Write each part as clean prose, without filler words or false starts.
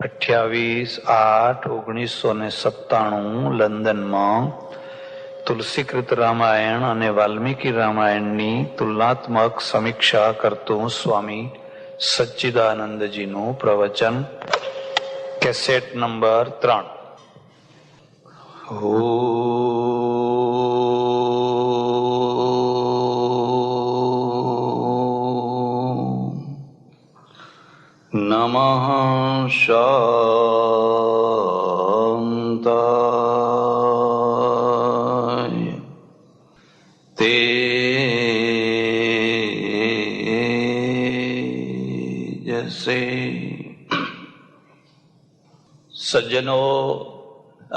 28/8/1997 લંડનમાં તુલસીકૃત રામાયણ અને વાલ્મીકી રામાયણની તુલનાત્મક સમીક્ષા કરતું સ્વામી સચ્ચિદાનંદજીનું પ્રવચન, કેસેટ નંબર 3. નમઃ શાંતાય તેજસે. સજ્જનો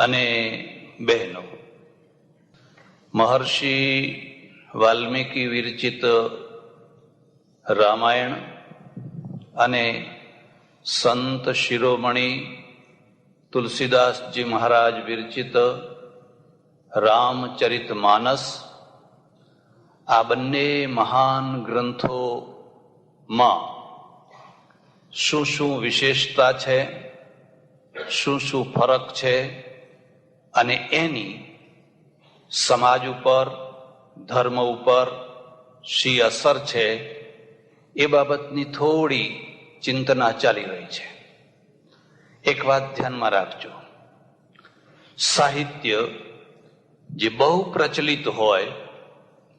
અને બહેનો, મહર્ષિ વાલ્મીકી વિરચિત રામાયણ અને સંત શિરોમણી તુલસીદાસજી મહારાજ વિરચિત રામચરિત માનસ, આ બંને મહાન ગ્રંથોમાં શું શું વિશેષતા છે, શું શું ફરક છે અને એની સમાજ ઉપર, ધર્મ ઉપર શી અસર છે, એ બાબતની થોડી ચિંતના ચાલી રહી છે. એક વાત ધ્યાનમાં રાખજો, સાહિત્ય જે બહુ પ્રચલિત હોય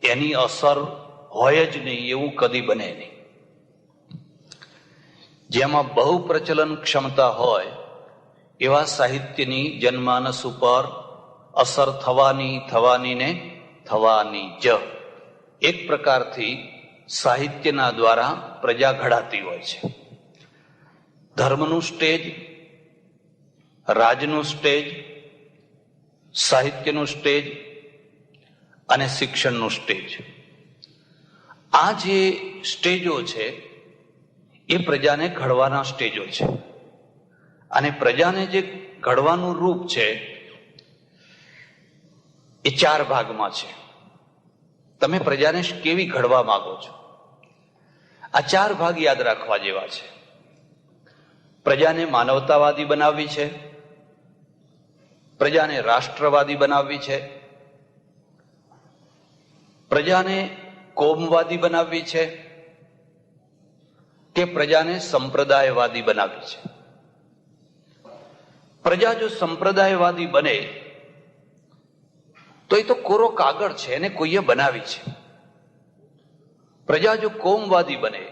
એની અસર હોય જ નહીં એવું કદી બને નહીં. જેમાં બહુ પ્રચલન ક્ષમતા હોય એવા સાહિત્યની જનમાનસ ઉપર અસર થવાની જ એક પ્રકારથી સાહિત્યના દ્વારા પ્રજા ઘડાતી હોય છે. ધર્મનું સ્ટેજ, રાજનું સ્ટેજ, સાહિત્યનું સ્ટેજ અને શિક્ષણનું સ્ટેજ, આ જે સ્ટેજો છે એ પ્રજાને ઘડવાના સ્ટેજો છે. અને પ્રજાને જે ઘડવાનું રૂપ છે એ 4 ભાગમાં છે. તમે પ્રજાને કેવી ઘડવા માંગો છો, આ 4 ભાગ યાદ રાખવા જેવા છે. પ્રજાને માનવતાવાદી બનાવવી છે, પ્રજાને રાષ્ટ્રવાદી બનાવવી છે, પ્રજાને કોમવાદી બનાવવી છે કે પ્રજાને સંપ્રદાયવાદી બનાવવી છે. પ્રજા જો સંપ્રદાયવાદી બને તો એ તો કોરો કાગળ છે, એને કોઈએ બનાવી છે. પ્રજા જો કોમવાદી બને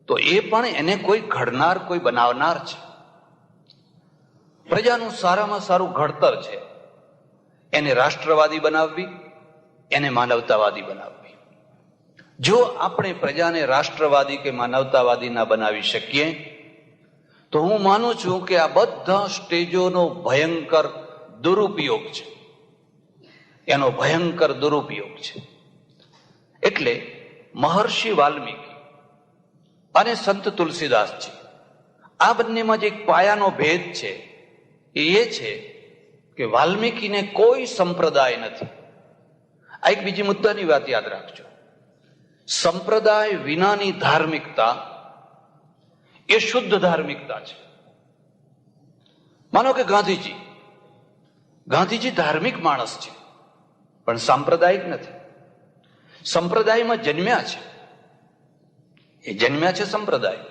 તો એ પણ એને કોઈ ઘડનાર, કોઈ બનાવનાર છે. પ્રજાનું સારામાં સારું ઘડતર છે એને રાષ્ટ્રવાદી બનાવવી, એને માનવતાવાદી બનાવવી. જો આપણે પ્રજાને રાષ્ટ્રવાદી કે માનવતાવાદી ના બનાવી શકીએ તો હું માનું છું કે આ બધા સ્ટેજોનો ભયંકર દુરુપયોગ છે, એનો ભયંકર દુરુપયોગ છે. એટલે મહર્ષિ વાલ્મીકી અને સંત તુલસીદાસજી, આ બંનેમાં જે એક પાયાનો ભેદ છે એ છે કે વાલ્મીકીને કોઈ સંપ્રદાય નથી. આ એક બીજી મુદ્દાની વાત યાદ રાખજો, સંપ્રદાય વિનાની ધાર્મિકતા એ શુદ્ધ ધાર્મિકતા છે. માનો કે ગાંધીજી ધાર્મિક માણસ છે પણ સાંપ્રદાયિક નથી. સંપ્રદાયમાં જન્મ્યા છે, એ જન્મ્યા છે સંપ્રદાય,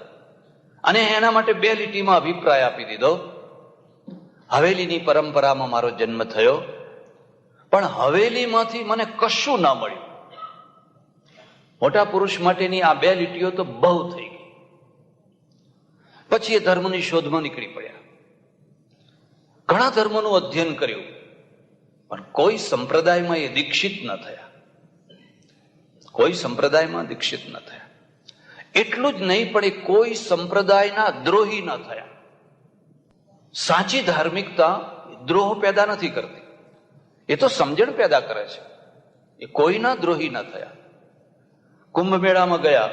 અને એના માટે 2 લીટીમાં અભિપ્રાય આપી દીધો. હવેલીની પરંપરામાં મારો જન્મ થયો પણ હવેલીમાંથી મને કશું ના મળ્યું. મોટા પુરુષ માટેની આ 2 લીટીઓ તો બહુ થઈ ગઈ. પછી એ ધર્મની શોધમાં નીકળી પડ્યા, ઘણા ધર્મોનું અધ્યયન કર્યું પણ કોઈ સંપ્રદાયમાં એ દીક્ષિત ન થયા, કોઈ સંપ્રદાયમાં દીક્ષિત ન થયા. એટલું જ નહીં પણ એ કોઈ સંપ્રદાયના દ્રોહી ન થયા. સાચી ધાર્મિકતા દ્રોહ પેદા નથી કરતી, એ તો સમજણ પેદા કરે છે. એ કોઈના દ્રોહી ન થયા. કુંભ મેળામાં ગયા,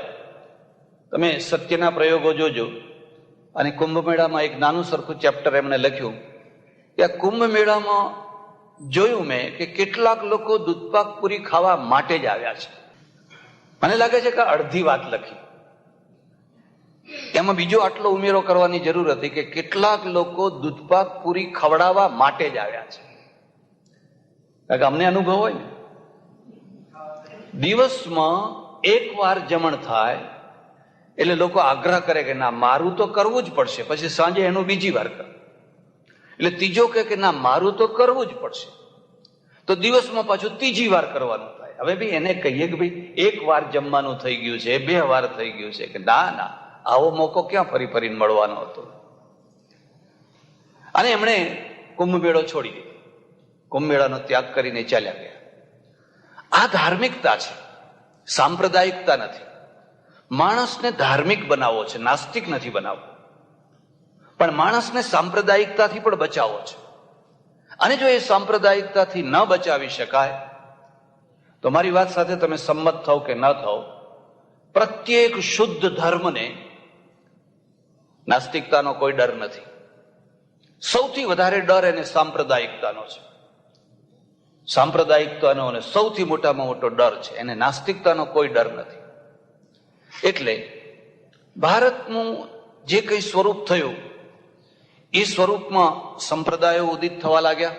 તમે સત્યના પ્રયોગો જોજો, અને કુંભ મેળામાં એક નાનું સરખું ચેપ્ટર એમણે લખ્યું કે આ કુંભ મેળામાં જોયું મેં કે કેટલાક લોકો દૂધપાક પૂરી ખાવા માટે જ આવ્યા છે. મને લાગે છે કે અડધી વાત લખી, એમાં બીજો આટલો ઉમેરો કરવાની જરૂર હતી કે કેટલાક લોકો દૂધપાક પૂરી ખવડાવવા માટે જ આવ્યા છે. કારણ કે અમને અનુભવ હોય ને, દિવસમાં એક વાર જમણ થાય એટલે લોકો આગ્રહ કરે કે ના મારું તો કરવું જ પડશે, પછી સાંજે એનું બીજી વાર કરે, એટલે ત્રીજો કે ના મારું તો કરવું જ પડશે, તો દિવસમાં પાછું ત્રીજી વાર કરવાનું થાય. હવે ભાઈ એને કહીએ કે ભાઈ એક વાર જમવાનું થઈ ગયું છે, 2 વાર થઈ ગયું છે, કે ના ના આવો મોકો ક્યાં ફરી ફરીને મળવાનો હતો. અને એમણે કુંભમેળો છોડી દીધો, કુંભમેળાનો ત્યાગ કરીને ચાલ્યા ગયા. આ ધાર્મિકતા છે, સાંપ્રદાયિકતા નથી. માણસને ધાર્મિક બનાવવો છે, નાસ્તિક નથી બનાવવો, પણ માણસને સાંપ્રદાયિકતાથી પણ બચાવવો છે. અને જો એ સાંપ્રદાયિકતાથી ન બચાવી શકાય તો મારી વાત સાથે તમે સંમત થાવ કે ન થાવ, પ્રત્યેક શુદ્ધ ધર્મને નાસ્તિકતાનો કોઈ ડર નથી. સૌથી વધારે ડર એને સાંપ્રદાયિકતાનો છે. સાંપ્રદાયિકતાનો અને સૌથી મોટામાં મોટો ડર છે, એને નાસ્તિકતાનો કોઈ ડર નથી. એટલે ભારતનું જે કંઈ સ્વરૂપ થયું એ સ્વરૂપમાં સંપ્રદાયો ઉદિત થવા લાગ્યા,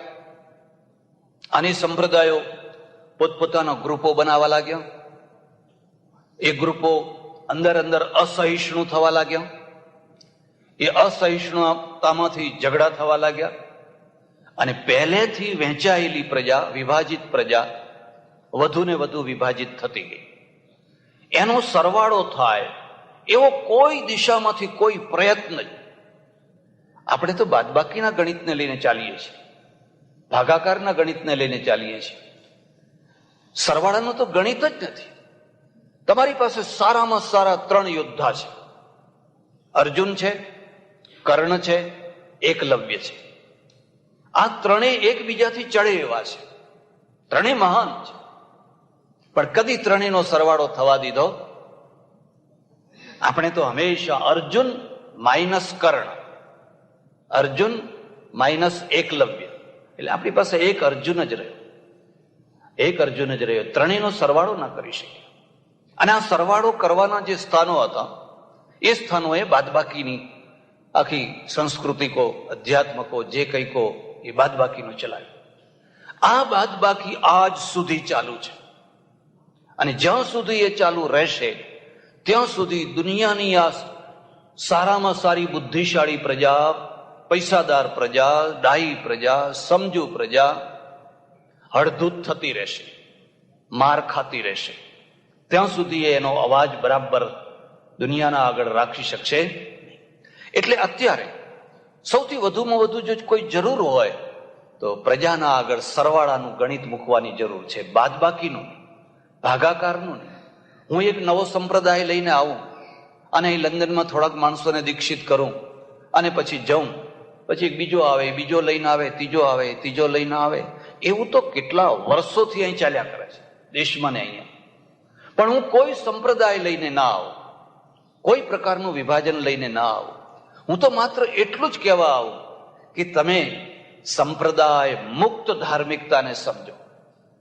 અને સંપ્રદાયો પોતપોતાના ગ્રુપો બનાવવા લાગ્યા. એ ગ્રુપો અંદર અંદર અસહિષ્ણુ થવા લાગ્યા, એ અસહિષ્ણુતામાંથી ઝઘડા થવા લાગ્યા, અને પહેલેથી વહેંચાયેલી પ્રજા, વિભાજિત પ્રજા વધુ ને વધુ વિભાજિત થતી ગઈ. એનો સરવાળો થાય એવો કોઈ દિશામાંથી કોઈ પ્રયત્ન જ. આપણે તો બાદબાકીના ગણિતને લઈને ચાલીએ છીએ, ભાગાકારના ગણિતને લઈને ચાલીએ છીએ. સરવાળાનું તો ગણિત જ નથી. તમારી પાસે સારામાં સારા 3 યોદ્ધા છે, અર્જુન છે, કર્ણ છે, એકલવ્ય છે. આ ત્રણેય એકબીજાથી ચડે એવા છે, ત્રણેય મહાન છે, પણ કદી ત્રણેયનો સરવાળો થવા દીધો? આપણે તો હંમેશા અર્જુન માઇનસ કર્ણ, અર્જુન માઇનસ એકલવ્ય, એટલે આપણી પાસે એક અર્જુન જ રહ્યો, એક અર્જુન જ રહ્યો. ત્રણેયનો સરવાળો ના કરી શક્યો. અને આ સરવાળો કરવાના જે સ્થાનો હતા એ સ્થાનોએ બાદબાકીની આખી સંસ્કૃતિકો, અધ્યાત્મકો, જે કંઈ કહો એ બાદબાકીનું ચલાવ્યું. આ બાદબાકી આજ સુધી ચાલુ છે, અને જ્યાં સુધી એ ચાલુ રહેશે ત્યાં સુધી દુનિયાની આ સારામાં સારી બુદ્ધિશાળી પ્રજા, પૈસાદાર પ્રજા, ડાહી પ્રજા, સમજુ પ્રજા હળધૂત થતી રહેશે, માર ખાતી રહેશે. ત્યાં સુધી એનો અવાજ બરાબર દુનિયાના આગળ રાખી શકશે. એટલે અત્યારે સૌથી વધુમાં વધુ જો કોઈ જરૂર હોય તો પ્રજાના આગળ સરવાળાનું ગણિત મૂકવાની જરૂર છે, બાદબાકીનું, ભાગાકારનું નહીં. હું એક નવો સંપ્રદાય લઈને આવું અને લંડનમાં થોડાક માણસોને દીક્ષિત કરું અને પછી જાઉં, પછી બીજો આવે, બીજો લઈને આવે, ત્રીજો આવે, ત્રીજો લઈને આવે, એવું તો કેટલા વર્ષોથી અહીં ચાલ્યા કરે છે દેશમાં ને અહીંયા. પણ હું કોઈ સંપ્રદાય લઈને ના આવું, કોઈ પ્રકારનું વિભાજન લઈને ના આવું. હું તો માત્ર એટલું જ કહેવા આવું કે તમે સંપ્રદાય મુક્ત ધાર્મિકતાને સમજો,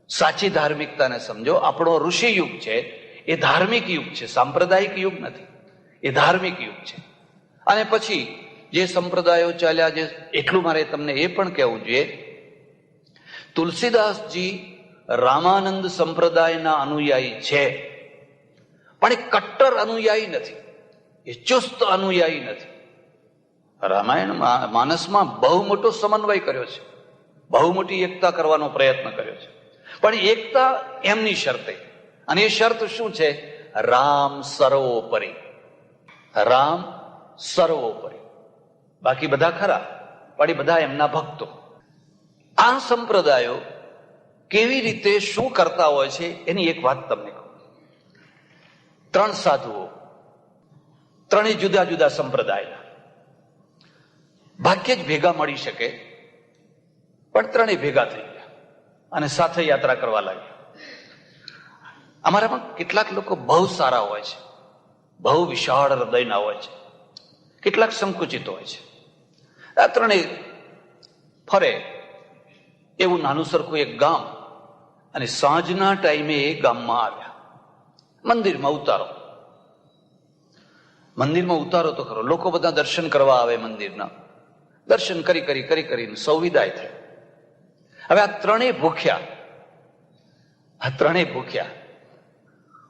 સાચી ધાર્મિકતાને સમજો. આપણો ઋષિ યુગ છે એ ધાર્મિક યુગ છે, સાંપ્રદાયિક યુગ નથી, એ ધાર્મિક યુગ છે. અને પછી જે સંપ્રદાયો ચાલ્યા, જે એટલું મારે તમને એ પણ કહેવું જોઈએ, તુલસીદાસજી રામાનંદ સંપ્રદાયના અનુયાયી છે, પણ એ કટ્ટર અનુયાયી નથી, એ ચુસ્ત અનુયાયી નથી. રામાયણ માનસમાં બહુ મોટો સમન્વય કર્યો છે, બહુ મોટી એકતા કરવાનો પ્રયત્ન કર્યો છે, પણ એકતા એમની શરતે. અને એ શરત શું છે? રામ સર્વોપરી, રામ સર્વોપરી. બાકી બધા ખરા, પણ એ બધા એમના ભક્તો. આ સંપ્રદાયો કેવી રીતે શું કરતા હોય છે એની એક વાત તમને કહું. 3 સાધુઓ, ત્રણેય જુદા જુદા સંપ્રદાયના, ભાગ્યે જ ભેગા મળી શકે, પણ ત્રણેય ભેગા થઈ ગયા અને સાથે યાત્રા કરવા લાગ્યા. અમારામાં કેટલાક લોકો બહુ સારા હોય છે, બહુ વિશાળ હૃદયના હોય છે, કેટલાક સંકુચિત હોય છે. આ ત્રણેય ફરે એવું નાનું સરખું એક ગામ, અને સાંજના ટાઈમે એ ગામમાં આવ્યા, મંદિરમાં ઉતારો. મંદિરમાં ઉતારો તો ખરો. લોકો બધા દર્શન કરવા આવે મંદિરના. દર્શન કરીને સૌ વિદાય થાય. હવે આ ત્રણેય ભૂખ્યા.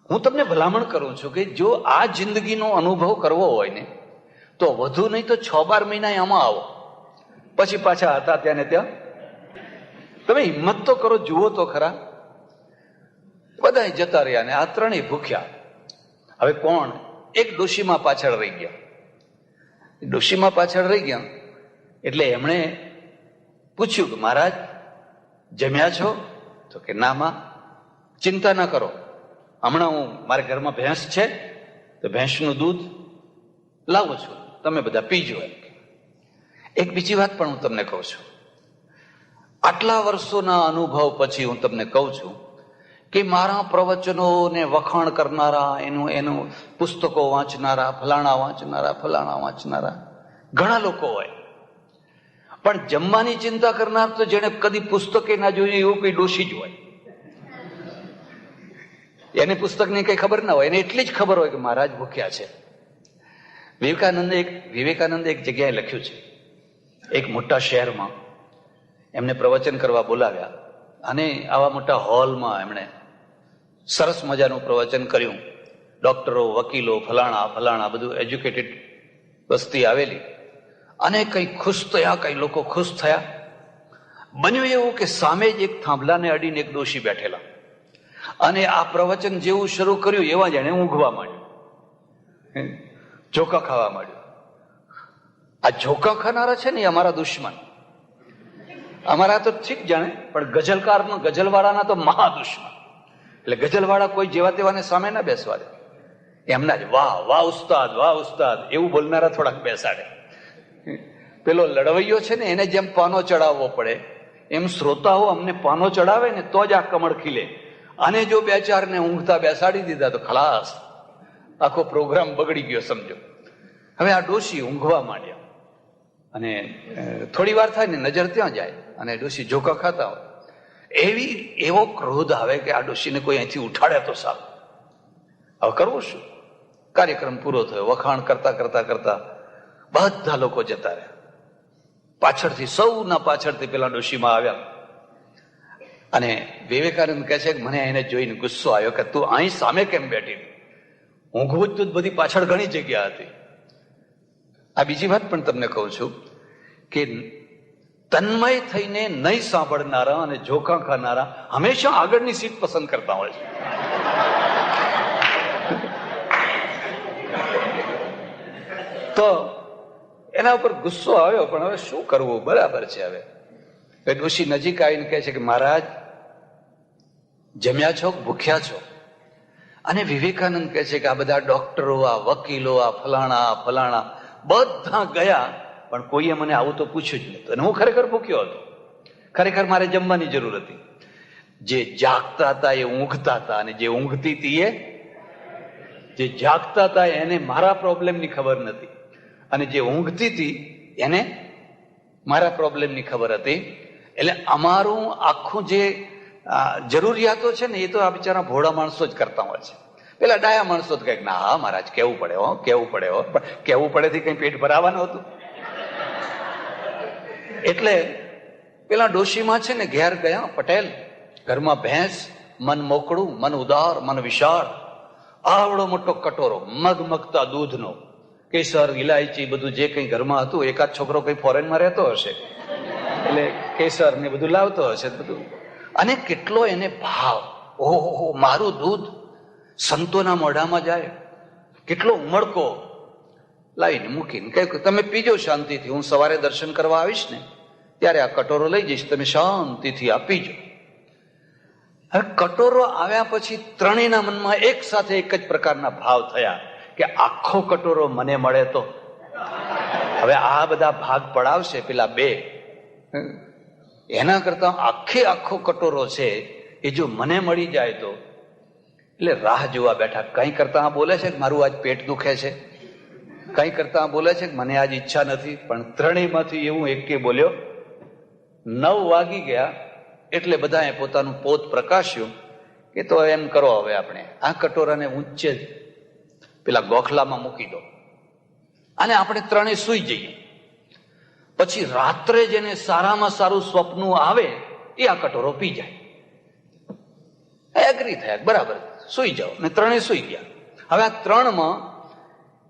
હું તમને ભલામણ કરું છું કે જો આ જિંદગીનો અનુભવ કરવો હોય ને તો વધુ નહીં તો 6-12 મહિના આમાં આવો, પછી પાછા હતા ત્યાં ને ત્યાં. તમે હિંમત તો કરો, જુઓ તો ખરા. બધા જતા રહ્યા ને આ ત્રણેય ભૂખ્યા. હવે કોણ? એક ડોશીમાં પાછળ રહી ગયા. એટલે એમણે પૂછ્યું કે મહારાજ જમ્યા છો? તો કે ના માં, ચિંતા ના કરો, હમણાં હું મારા ઘરમાં ભેંસ છે તો ભેંસનું દૂધ લાવું છું, તમે બધા પીજો. એક બીજી વાત પણ હું તમને કહું છું. આટલા વર્ષોના અનુભવ પછી હું તમને કહું છું કે મારા પ્રવચનોને વખાણ કરનારા, એનું પુસ્તકો વાંચનારા, ફલાણા વાંચનારા ઘણા લોકો હોય, પણ જમવાની ચિંતા કરનાર તો જેને કદી પુસ્તકે ના જોયું એવું કોઈ ડોશી જ હોય. એને પુસ્તકની કઈ ખબર ના હોય, એને એટલી જ ખબર હોય કે મહારાજ ભૂખ્યા છે. વિવેકાનંદે એક જગ્યાએ લખ્યું છે, એક મોટા શહેરમાં એમને પ્રવચન કરવા બોલાવ્યા અને આવા મોટા હોલમાં એમણે સરસ મજાનું પ્રવચન કર્યું. ડોક્ટરો, વકીલો, ફલાણા બધું એજ્યુકેટેડ વસ્તી આવેલી. અને કઈ ખુશ થયા, કઈ લોકો ખુશ થયા. બન્યું એવું કે સામે જ એક થાંભલાને અડીને એક ડોશી બેઠેલા અને આ પ્રવચન જેવું શરૂ કર્યું એવા જ એને ઊંઘવા માંડ્યું, ઝોકા ખાવા માંડ્યું. આ ઝોકા ખાનારા છે ને એ અમારા દુશ્મન. અમારા તો ઠીક જાણે, પણ ગઝલવાળાના તો મહા દુશ્મન. એટલે ગઝલવાળા કોઈ જેવા તેવાને સામે ના બેસવા દે. એમના જ વાહ ઉસ્તાદ એવું બોલનારા થોડાક બેસાડે. પેલો લડવૈયો છે ને એને જેમ પાનો ચડાવવો પડે એમ શ્રોતાઓ અમને પાનો ચડાવે ને તો જ આ કમળ ખીલે. અને જો 2-4 ને ઊંઘતા બેસાડી દીધા તો ખલાસ, આખો પ્રોગ્રામ બગડી ગયો સમજો. હવે આ ડોશી ઊંઘવા માંડ્યા અને થોડી વાર થાય ને નજર ત્યાં જાય અને ડોશી ઝોકા ખાતા હોય. એવો ક્રોધ આવે કે આ ડોશીને કોઈ અહીંથી ઉઠાડે તો સારું. હવે કરવું શું? કાર્યક્રમ પૂરો થયો. વખાણ કરતા બધા લોકો જતા રહ્યા. સૌના પાછળથી પેલા ડોશીમાં આવ્યા અને વિવેકાનંદ કહે છે કે મને એને જોઈને ગુસ્સો આવ્યો કે તું અહીં સામે કેમ બેઠી? ઊંઘવું જ બધી પાછળ ઘણી જગ્યા હતી. આ બીજી વાત પણ તમને કહું છું કે તન્મય થઈને નહીં સાંભળનારા અને ઝોકા ખાનારા હંમેશા આગળની સીટ પસંદ કરતા હોય છે. તો એના ઉપર ગુસ્સો આવ્યો, પણ હવે શું કરવું? બરાબર છે. હવે ડોશી નજીક આવીને કહે છે કે મહારાજ જમ્યા છો, ભૂખ્યા છો? અને વિવેકાનંદ કહે છે કે આ બધા ડોક્ટરો, આ વકીલો, આ ફલાણા બધા ગયા, પણ કોઈએ મને આવું તો પૂછ્યું જ નતું. અને હું ખરેખર ભૂખ્યો હતો. ખરેખર મારે જમવાની જરૂર હતી. જે જાગતા હતા એ ઊંઘતા હતા, અને જે ઊંઘતી હતી જે જાગતા હતા એને મારા પ્રોબ્લેમની ખબર નથી, અને જે ઊંઘતી હતી એને મારા પ્રોબ્લેમની ખબર હતી. એટલે અમારું આખું જે જરૂરિયાતો છે ને એ તો આ બિચારા ભોળા માણસો જ કરતા હોય છે. પેલા ડાયા માણસો જ કઈક ના હા મહારાજ કેવું પડે પણ કેવું પડેથી કઈ પેટ ભરાવાનું હતું. એટલે પેલા ડોશીમાં છે ને ઘેર ગયા પટેલ, ઘરમાં ભેંસ, મન મોકળું, મન ઉદાર, મન વિશાળ. આવડો મોટો કટોરો મગમગતા દૂધનો, કેસર, ઇલાયચી બધું જે કઈ ઘરમાં હતું. એકાદ છોકરો કઈ ફોરેનમાં રહેતો હશે એટલે કેસર ને બધું લાવતો હશે બધું. અને કેટલો એને ભાવ, ઓહો મારું દૂધ સંતોના મોઢામાં જાય, કેટલો ઉમળકો. લાવીને મૂકીને કહ્યું તમે પીજો શાંતિથી, હું સવારે દર્શન કરવા આવીશ ને ત્યારે આ કટોરો લઈ જઈશ, તમે શાંતિથી આ પીજો. હવે કટોરો આવ્યા પછી ત્રણેયના મનમાં એક સાથે એક જ પ્રકારના ભાવ થયા કે આખો કટોરો મને મળે તો. હવે આ બધા ભાગ પડાવશે પેલા બે, એના કરતા આખો કટોરો છે એ જો મને મળી જાય તો. એટલે રાહ જોવા બેઠા. કઈ કરતા બોલે છે કે મારું આજ પેટ દુખે છે, કઈ કરતા બોલે છે કે મને આજ ઈચ્છા નથી. પણ ત્રણેયમાંથી એવું એક બોલ્યો. 9 વાગી ગયા એટલે બધાએ પોતાનું પોત પ્રકાશ્યું કે તો એમ કરો, હવે આપણે આ કટોરાને ઊંચે પેલા ગોખલામાં મૂકી દો. અને આપણે ત્રણેય સૂઈ જઈએ. પછી રાત્રે જેને સારામાં સારું સ્વપ્ન આવે એ આ કટોરો પી જાય. એગ્રી થયા, બરાબર, સૂઈ જાઓ. ને ત્રણેય સૂઈ ગયા. હવે આ ત્રણમાં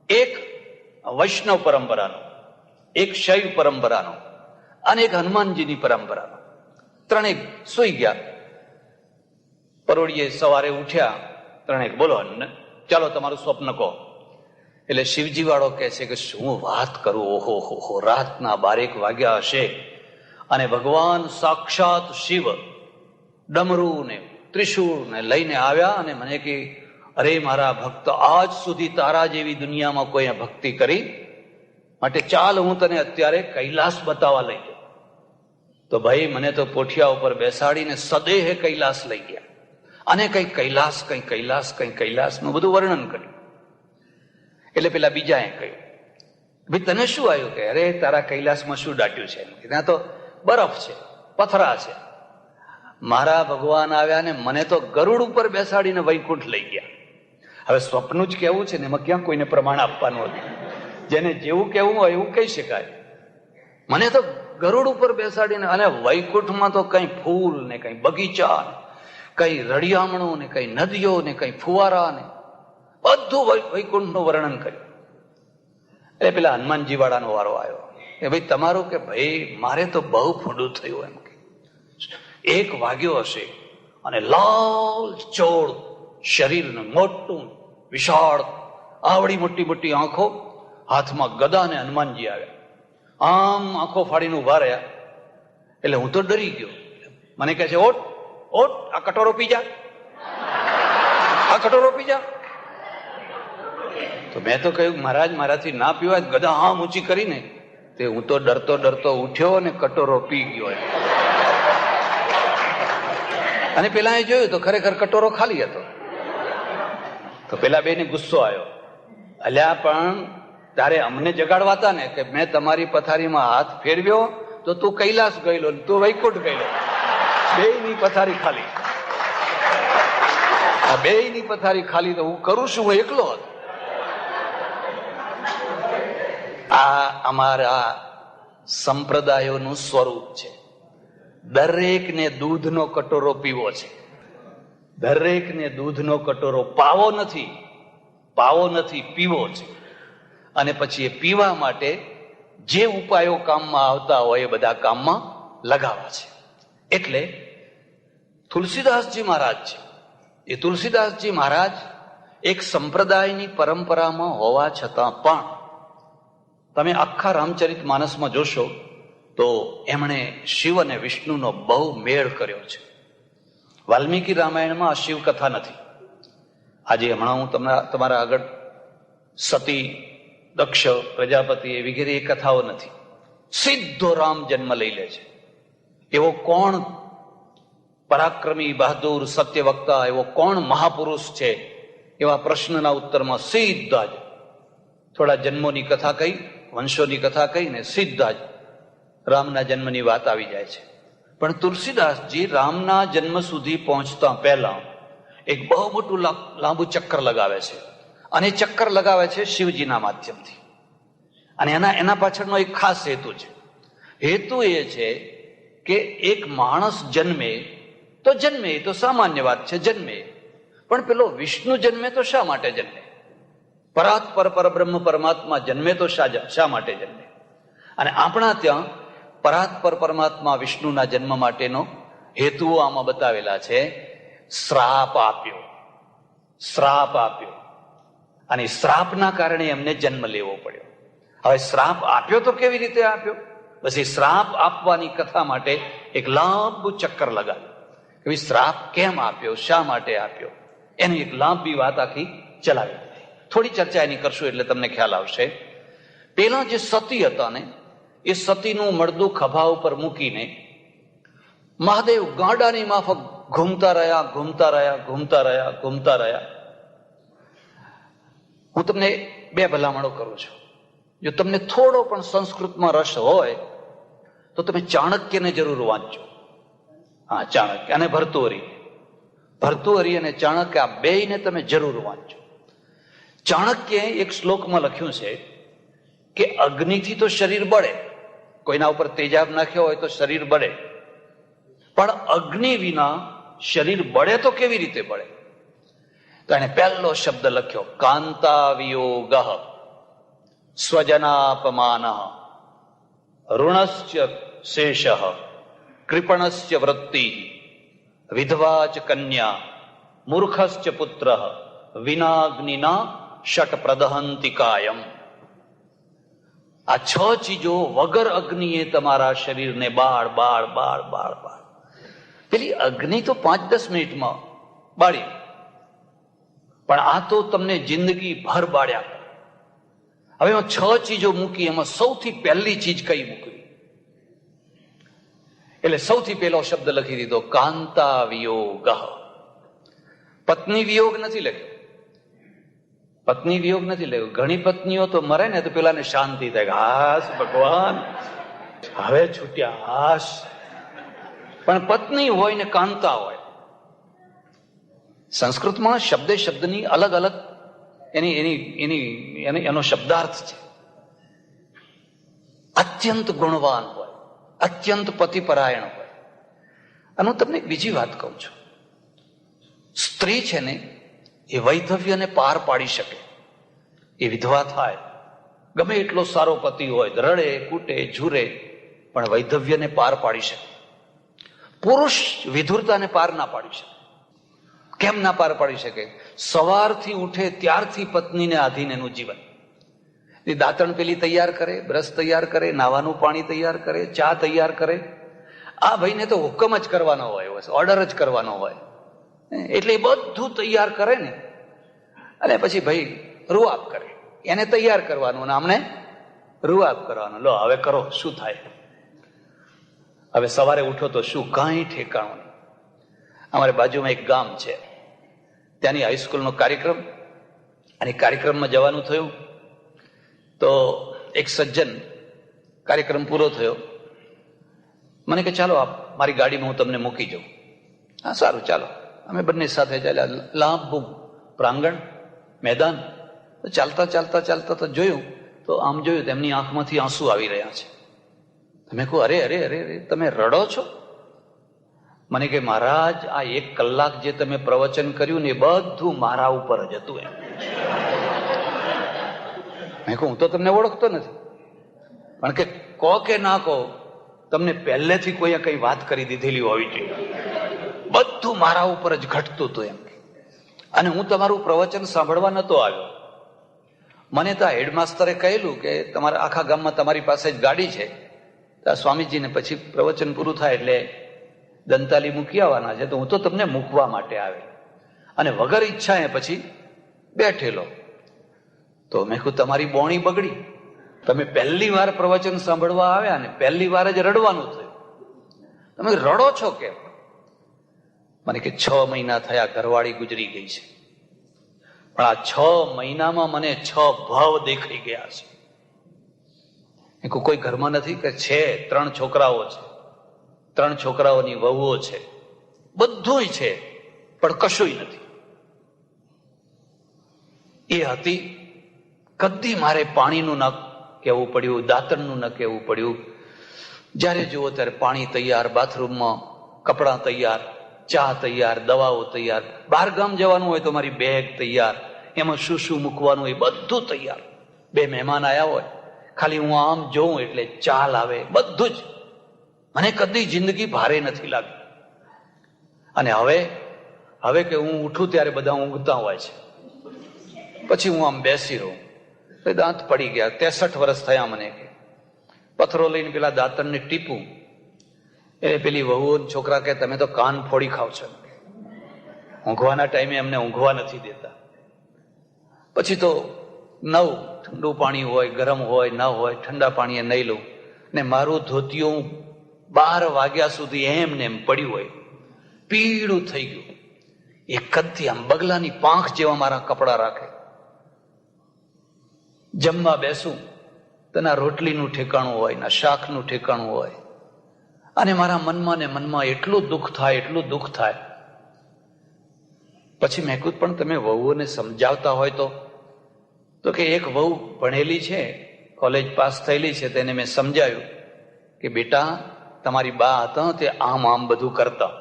એક વૈષ્ણવ પરંપરાનો, એક શૈવ પરંપરાનો અને એક હનુમાનજીની પરંપરાનો, ત્રણેય સૂઈ ગયા. પરોળીએ સવારે ઉઠ્યા, ત્રણેક બોલો ચાલો તમારું સ્વપ્ન કહો. એટલે શિવજી વાળો કહે છે કે શું વાત કરું, ઓહો હો, રાતના 12 વાગ્યા હશે અને ભગવાન સાક્ષાત શિવ ડમરૂ ને ત્રિશૂળ ને લઈને આવ્યા અને મને કે અરે મારા ભક્ત, આજ સુધી તારા જેવી દુનિયામાં કોઈ ભક્તિ કરી, માટે ચાલ હું તને અત્યારે કૈલાસ બતાવવા લઈ જાઉં. તો ભાઈ મને તો પોઠિયા ઉપર બેસાડીને સદેહે કૈલાસ લઈ ગયા અને કઈ કૈલાસ કઈ કૈલાસ કઈ કૈલાસનું બધું વર્ણન કર્યું. એટલે પેલા બીજાએ કહ્યું, ભાઈ તને શું આવ્યું? કે અરે તારા કૈલાસમાં શું દાટ્યું છે? ત્યાં તો બરફ છે, પથરા છે. મારા ભગવાન આવ્યા ને મને તો ગરુડ ઉપર બેસાડીને વૈકુંઠ લઈ ગયા. હવે સ્વપ્નું જ કેવું છે ને, એમાં ક્યાં કોઈને પ્રમાણ આપવાનું હતું? જેને જેવું કેવું હોય એવું કહી શકાય. મને તો ગરુડ ઉપર બેસાડીને, અને વૈકુંઠમાં તો કઈ ફૂલ ને કઈ બગીચા ને કઈ રળિયામણું ને કઈ નદીઓ ને કઈ ફુવારા ને બધું વૈકુંઠનું વર્ણન કર્યું. એટલે પેલા હનુમાનજી વાળાનો વારો આવ્યો કે ભાઈ તમારું? કે ભાઈ મારે તો બહુ ફૂંડું થયું. એમ કે 1 વાગ્યો હશે અને લાલ ચોળ શરીરનું મોટું વિશાળ, આવડી મોટી મોટી આંખો, હાથમાં ગદા, ને હનુમાનજી આવ્યા. આમ આંખો ફાડીને ઉભા રહ્યા. એટલે હું તો ડરી ગયો. મને કહે છે ઓટ ઓટ, આ કટોરો પી જા, આ કટોરો પી જા. તો મેં તો કહ્યું મહારાજ મારાથી ના પીવાય. ગદા આમ ઊંચી કરીને તે હું તો ડરતો ડરતો ઉઠ્યો અને કટોરો પી ગયો. અને પેલા એ જોયું તો ખરેખર કટોરો ખાલી હતો. તો પેલા બેને ગુસ્સો આવ્યો, અલ્યા પણ તારે અમને જગાડવાતા ને કે મેં તમારી પથારીમાં હાથ ફેરવ્યો તો તું કૈલાસ ગયેલો, તું વૈકુંઠ ગયેલો. બેયની પથારી ખાલી, આ બેયની પથારી ખાલી, તો હું કરું શું? હું એકલો હતો. આ અમારા સંપ્રદાયોનું સ્વરૂપ છે. દરેકને દૂધનો કટોરો પીવો છે. દરેકને દૂધનો કટોરો પાવો નથી, પીવો છે. અને પછી એ પીવા માટે જે ઉપાયો કામમાં આવતા હોય એ બધા કામમાં લગાવવા છે. એટલે તુલસીદાસજી મહારાજ છે. એ તુલસીદાસજી મહારાજ એક સંપ્રદાયની પરંપરામાં હોવા છતાં પણ તમે આખા રામચરિત માનસમાં જોશો તો એમણે શિવ અને વિષ્ણુનો બહુ મેળ કર્યો છે. વાલ્મીકી રામાયણમાં આ શિવ કથા નથી. આજે હમણાં હું તમારા આગળ સતી, દક્ષ, પ્રજાપતિ વગેરે એ કથાઓ નથી. સીધો રામ જન્મ લઈ લે છે. એવો કોણ પરાક્રમી, બહાદુર, સત્યવક્તા, એવો કોણ મહાપુરુષ છે? એવા પ્રશ્નના ઉત્તરમાં સીધા જ થોડા જન્મોની કથા કહી, વંશોની કથા કહીને સીધા જ રામના જન્મની વાત આવી જાય છે. પણ તુલસીદાસજી રામના જન્મ સુધી પહોંચતા પહેલા એક બહુ મોટું લાંબુ ચક્કર લગાવે છે. અને ચક્કર લગાવે છે શિવજીના માધ્યમથી. અને એના પાછળનો એક ખાસ હેતુ છે. હેતુ એ છે કે એક માણસ જન્મે એ તો સામાન્ય વાત છે, જન્મે. પણ પેલો વિષ્ણુ જન્મે તો શા માટે જન્મે? પરાત્પર પરબ્રહ્મ પરમાત્મા જન્મે તો શા માટે જન્મે? અને આપણા ત્યાં પરાત્પર પરમાત્મા વિષ્ણુના જન્મ માટેનો હેતુઓ આમાં બતાવેલા છે. શ્રાપ આપ્યો. અને શ્રાપના કારણે એમને જન્મ લેવો પડ્યો. હવે શ્રાપ આપ્યો તો કેવી રીતે આપ્યો? બસ એ શ્રાપ આપવાની કથા માટે એક લાંબુ ચક્કર લગાવ્યું કે શ્રાપ કેમ આપ્યો, શા માટે આપ્યો, એની એક લાંબી વાત આખી ચલાવી. થોડી ચર્ચા એની કરશું એટલે તમને ખ્યાલ આવશે. પેલા જે સતી હતા ને, એ સતીનું મળદું ખભા ઉપર મૂકીને મહાદેવ ગાંડાની માફક ઘૂમતા રહ્યા. હું તમને 2 ભલામણો કરું છું. જો તમને થોડો પણ સંસ્કૃતમાં રસ હોય તો તમે ચાણક્યને જરૂર વાંચજો. હા, ચાણક્ય અને ભર્તુહરી અને ચાણક્ય, આ બેયને તમે જરૂર વાંચજો. ચાણક્યએ એક શ્લોકમાં લખ્યું છે કે અગ્નિથી તો શરીર બળે, કોઈના ઉપર તેજાબ નાખ્યો હોય તો શરીર બળે, પણ અગ્નિ વિના શરીર બળે તો કેવી રીતે બળે? તો એને પહેલો શબ્દ લખ્યો, કાંતા વિયોગ સ્વજનાપમાન ઋણશ્ચ શેષ કૃપણશ્ચ વૃત્તિ વિધવા ચ કન્યા મૂર્ખશ્ચ પુત્ર વિનાગ્નિના ષટ પ્રદહંતિ કાયમ. આ 6 ચીજો વગર અગ્નિએ તમારા શરીરને બાળ બાળ બાળ બાળ બાળ. પેલી અગ્નિ તો 5-10 મિનિટમાં બાળી, પણ આ તો તમને જિંદગી ભર બાળ્યા. હવે 6 ચીજો મૂકી, એમાં સૌથી પહેલી ચીજ કઈ મૂકવી? એટલે સૌથી પહેલો શબ્દ લખી દીધો, કાંતા વિયોગ. પત્ની વિયોગ નથી લખ્યો, પત્ની વિયોગ નથી લખ્યો. ઘણી પત્નીઓ તો મરે ને તો પેલાને શાંતિ થાય, હાશ ભગવાન હવે છૂટ્યા, હાશ. પણ પત્ની હોય ને કાંતા હોય, સંસ્કૃતમાં શબ્દે શબ્દની અલગ અલગ એનો શબ્દાર્થ છે. અત્યંત ગુણવાન હોય, અત્યંત પતિપરાયણ હોય. અને હું તમને એક બીજી વાત કહું છું, સ્ત્રી છે ને એ વૈધવ્યને પાર પાડી શકે, એ વિધવા થાય, ગમે એટલો સારો પતિ હોય, રડે કૂટે ઝૂરે, પણ વૈધવ્યને પાર પાડી શકે. પુરુષ વિધુરતાને પાર ના પાડી શકે. કેમ ના પાર પાડી શકે? સવારથી ઉઠે ત્યારથી પત્નીને આધીન એનું જીવન. એ દાંતણ પેલી તૈયાર કરે, બ્રશ તૈયાર કરે, નાવાનું પાણી તૈયાર કરે, ચા તૈયાર કરે. આ ભાઈને તો હુકમ જ કરવાનો હોય, ઓર્ડર જ કરવાનો હોય. એટલે એ બધું તૈયાર કરે ને, અને પછી ભાઈ રૂઆબ કરે. એને તૈયાર કરવાનું અને આમને રૂઆબ કરવાનો. લો હવે કરો, શું થાય? હવે સવારે ઉઠો તો શું, કાંઈ ઠેકાણું નહીં. અમારે બાજુમાં એક ગામ છે, ત્યાંની હાઈસ્કૂલનો કાર્યક્રમ, અને કાર્યક્રમમાં જવાનું થયું. તો એક સજ્જન, કાર્યક્રમ પૂરો થયો, મને કે ચાલો આપ મારી ગાડીમાં હું તમને મૂકી જાઉં. હા સારું ચાલો. અમે બંને સાથે ચાલ્યા. લાંબુ પ્રાંગણ, મેદાન. ચાલતા ચાલતા ચાલતા તો જોયું, તો આમ જોયું તો એમની આંખમાંથી આંસુ આવી રહ્યા છે. તમે કહું, અરે અરે અરે અરે તમે રડો છો? મને કે મહારાજ આ 1 કલાક જે તમે પ્રવચન કર્યું ને એ બધું મારા ઉપર જ હતું. એમ મેં કહું, હું તો તમને ઓળખતો નથી, પણ કે કહો કે ના કહો, તમને પહેલેથી કોઈએ કઈ વાત કરી દીધેલી હોવી જોઈએ. બધું મારા ઉપર જ ઘટતું હતું એમ. અને હું તમારું પ્રવચન સાંભળવા નતો આવ્યો. મને તો હેડમાસ્તરે કહેલું કે તમારા આખા ગામમાં તમારી પાસે જ ગાડી છે, તો સ્વામીજીને પછી પ્રવચન પૂરું થાય એટલે દંતાલી મૂકી આવવાના છે, તો હું તો તમને મૂકવા માટે આવે. અને વગર ઈચ્છા એ પછી બેઠેલો. તો મેં કહ્યું, તમારી બોણી બગડી. તમે પહેલી વાર પ્રવચન સાંભળવા આવ્યા ને પહેલી વાર જ રડવાનું થયું. તમે રડો છો કેમ? મને કે 6 મહિના થયા, ઘરવાળી ગુજરી ગઈ છે, પણ આ 6 મહિનામાં મને 6 ભાવ દેખાઈ ગયા છે. કોઈ ઘરમાં નથી કે છે 3 છોકરાઓ છે, 3 છોકરાઓની વહુઓ છે, બધુંય છે, પણ કશુંય નથી. એ હતી. કદી મારે પાણીનું ન કહેવું પડ્યું, દાંતણનું ન કહેવું પડ્યું. જ્યારે જુઓ ત્યારે પાણી તૈયાર, બાથરૂમમાં કપડાં તૈયાર, ચા તૈયાર, દવાઓ તૈયાર. બહાર ગામ જવાનું હોય તો મારી બેગ તૈયાર, એમાં શું શું મૂકવાનું એ બધું તૈયાર. 2 મહેમાન આવ્યા હોય, ખાલી હું આમ જોઉં એટલે ચાલ આવે, બધું જ. મને કદી જિંદગી ભારે નથી લાગી. અને હવે કે હું ઉઠું ત્યારે બધા ઊંઘતા હોય છે, પછી હું આમ બેસી રહું. દાંત પડી ગયા. 63 વર્ષ થયા મને. કે પથરો લઈને પેલા દાંતણને ટીપું, એટલે પેલી વહુ છોકરા કે તમે તો કાન ફોડી ખાવ છો. ઊંઘવાના ટાઈમે એમને ઊંઘવા નથી દેતા. પછી તો ઠંડુ પાણી હોય, ગરમ હોય, ન હોય, ઠંડા પાણીએ નહીં લઉં. ને મારું ધોતિયું 12 વાગ્યા સુધી એમને એમ પડ્યું હોય, પીળું થઈ ગયું. એક કદથી આમ બગલાની પાંખ જેવા મારા કપડા રાખે. જમવા બેસું તો ના રોટલીનું ઠેકાણું હોય, ના શાકનું ઠેકાણું હોય. અને મારા મનમાં ને મનમાં એટલું દુઃખ થાય, એટલું દુઃખ થાય. પછી મેં કહ્યું, પણ તમે વહુઓને સમજાવતા હોય તો કે એક વહુ ભણેલી છે, કોલેજ પાસ થયેલી છે તેને મેં સમજાયું કે બેટા તમારી બા હતા તે આમ આમ બધું કરતા.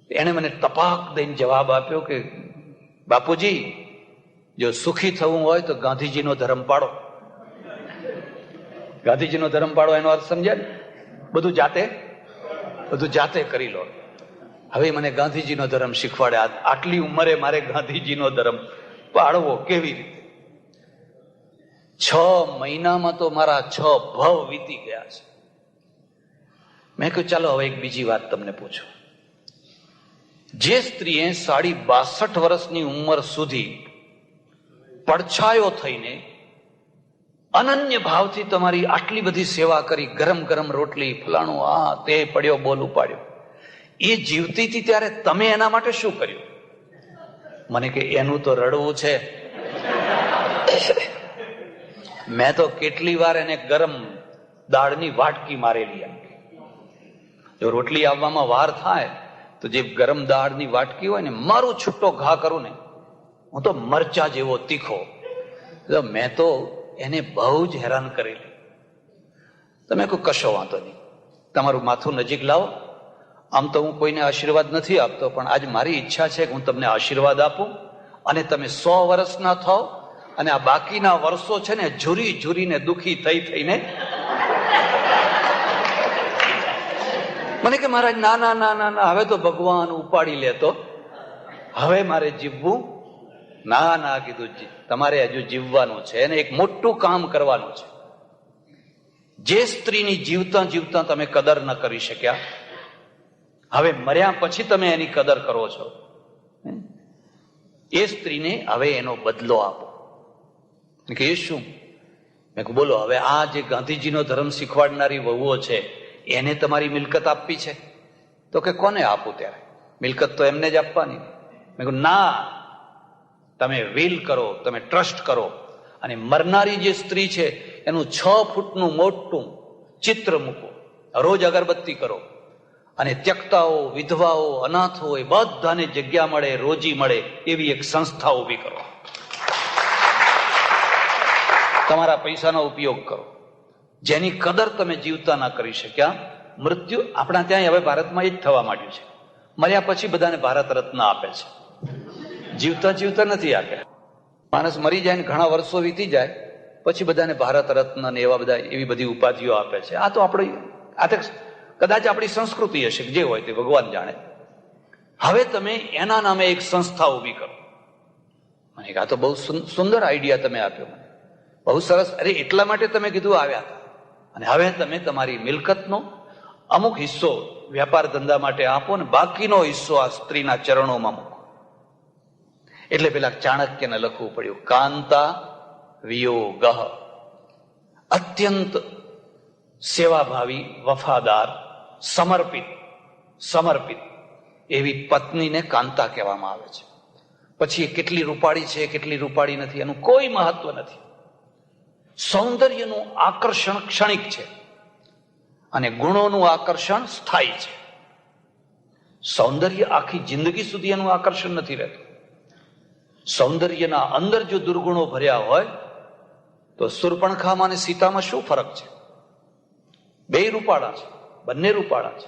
એને મને તપાક દઈને જવાબ આપ્યો કે બાપુજી, જો સુખી થવું હોય તો ગાંધીજીનો ધર્મ પાડો. ગાંધીજીનો ધર્મ પાડો એનો અર્થ સમજ્યા ને? બધું જાતે કરી લો. હવે મને ગાંધીજીનો ધર્મ શીખવાડે. આટલી ઉંમરે મારે ગાંધીજીનો ધર્મ પાડવો કેવી રીતે? 6 મહિનામાં તો મારા 6 ભવ વીતી ગયા છે. મેં કહ્યું ચાલો હવે એક બીજી વાત તમને પૂછું. જે સ્ત્રીએ 62 વર્ષની ઉંમર સુધી પડછાયો થઈને અનન્ય ભાવથી તમારી આટલી બધી સેવા કરી, ગરમ ગરમ રોટલી, ફલાણું, આ તે પડ્યો બોલ ઉપાડ્યો, એ જીવતી હતી ત્યારે તમે એના માટે શું કર્યું? મને કે એનું તો રડવું છે. મેં તો કેટલી વાર એને ગરમ દાળની વાટકી મારેલી. એમ જો રોટલી આવવામાં વાર થાય તો જે ગરમ દાળની વાટકી હોય ને, મારું છૂટો ઘા કરું ને, હું તો મરચા જેવો તીખો. મેં તો એને બહુ જ હેરાન કરેલી. તમે કોઈ કશો વાંધો નહીં, તમારું માથું નજીક લાવો. આમ તો હું કોઈને આશીર્વાદ નથી આપતો, પણ આજ મારી ઈચ્છા છે કે હું તમને આશીર્વાદ આપું અને તમે 100 વર્ષના થાવ અને આ બાકીના વર્ષો છે ને ઝૂરીને દુખી થઈને મને કે મહારાજ ના ના ના ના ના, હવે તો ભગવાન ઉપાડી લેતો, હવે મારે જીવવું. ના ના કીધું, તમારે હજુ જીવવાનું છે અને એક મોટું કામ કરવાનું છે. જે સ્ત્રીની જીવતા જીવતા તમે કદર ન કરી શક્યા, હવે મર્યા પછી તમે એની કદર કરો છો, એ સ્ત્રીને હવે એનો બદલો આપો. કે એ શું? મેં કહ્યું બોલો, હવે આ જે ગાંધીજીનો ધર્મ શીખવાડનારી વહુઓ છે એને તમારી મિલકત આપવી છે? તો કે કોને આપું? ત્યારે મિલકત તો એમને જ આપવાની. મેં કહ્યું ના, તમે વિલ કરો, તમે ટ્રસ્ટ કરો અને મરનારી જે સ્ત્રી છે એનું 6 ફૂટનું મોટું ચિત્ર મૂકો, રોજ અગરબત્તી કરો અને ત્યક્તાઓ, વિધવાઓ, અનાથો એ બધાને જગ્યા મળે, રોજી મળે એવી એક સંસ્થા ઊભી કરો. તમારા પૈસાનો ઉપયોગ કરો. જેની કદર તમે જીવતા ના કરી શક્યા, મૃત્યુ આપણા ત્યાં હવે ભારતમાં એ જ થવા માંડ્યું છે. મર્યા પછી બધાને ભારત રત્ન આપે છે, જીવતા જીવતા નથી આપ્યા. માણસ મરી જાય ને ઘણા વર્ષો વીતી જાય પછી બધાને ભારત રત્ન ને એવી બધી ઉપાધિઓ આપે છે. આ તો કદાચ આપણી સંસ્કૃતિ હશે, જે હોય તે ભગવાન જાણે. હવે તમે એના નામે એક સંસ્થા ઊભી કરો. મને આ તો બહુ સુંદર આઈડિયા તમે આપ્યો, મને બહુ સરસ. અરે એટલા માટે તમે કીધું આવ્યા હતા. અને હવે તમે તમારી મિલકતનો અમુક હિસ્સો વ્યાપાર ધંધા માટે આપો ને બાકીનો હિસ્સો આ સ્ત્રીના ચરણોમાં મૂકો. એટલે પેલા ચાણક્યને લખવું પડ્યું, કાંતા વિયોગ. અત્યંત સેવાભાવી, વફાદાર, સમર્પિત એવી પત્નીને કાંતા કહેવામાં આવે છે. પછી એ કેટલી રૂપાળી છે, કેટલી રૂપાળી નથી એનું કોઈ મહત્વ નથી. સૌંદર્યનું આકર્ષણ ક્ષણિક છે અને ગુણોનું આકર્ષણ સ્થાયી છે. સૌંદર્ય આખી જિંદગી સુધી એનું આકર્ષણ નથી રહેતું. સૌંદર્યના અંદર જો દુર્ગુણો ભર્યા હોય તો શૂર્પણખામાં અને સીતામાં શું ફરક છે? બે રૂપાળા છે, બંને રૂપાળા છે.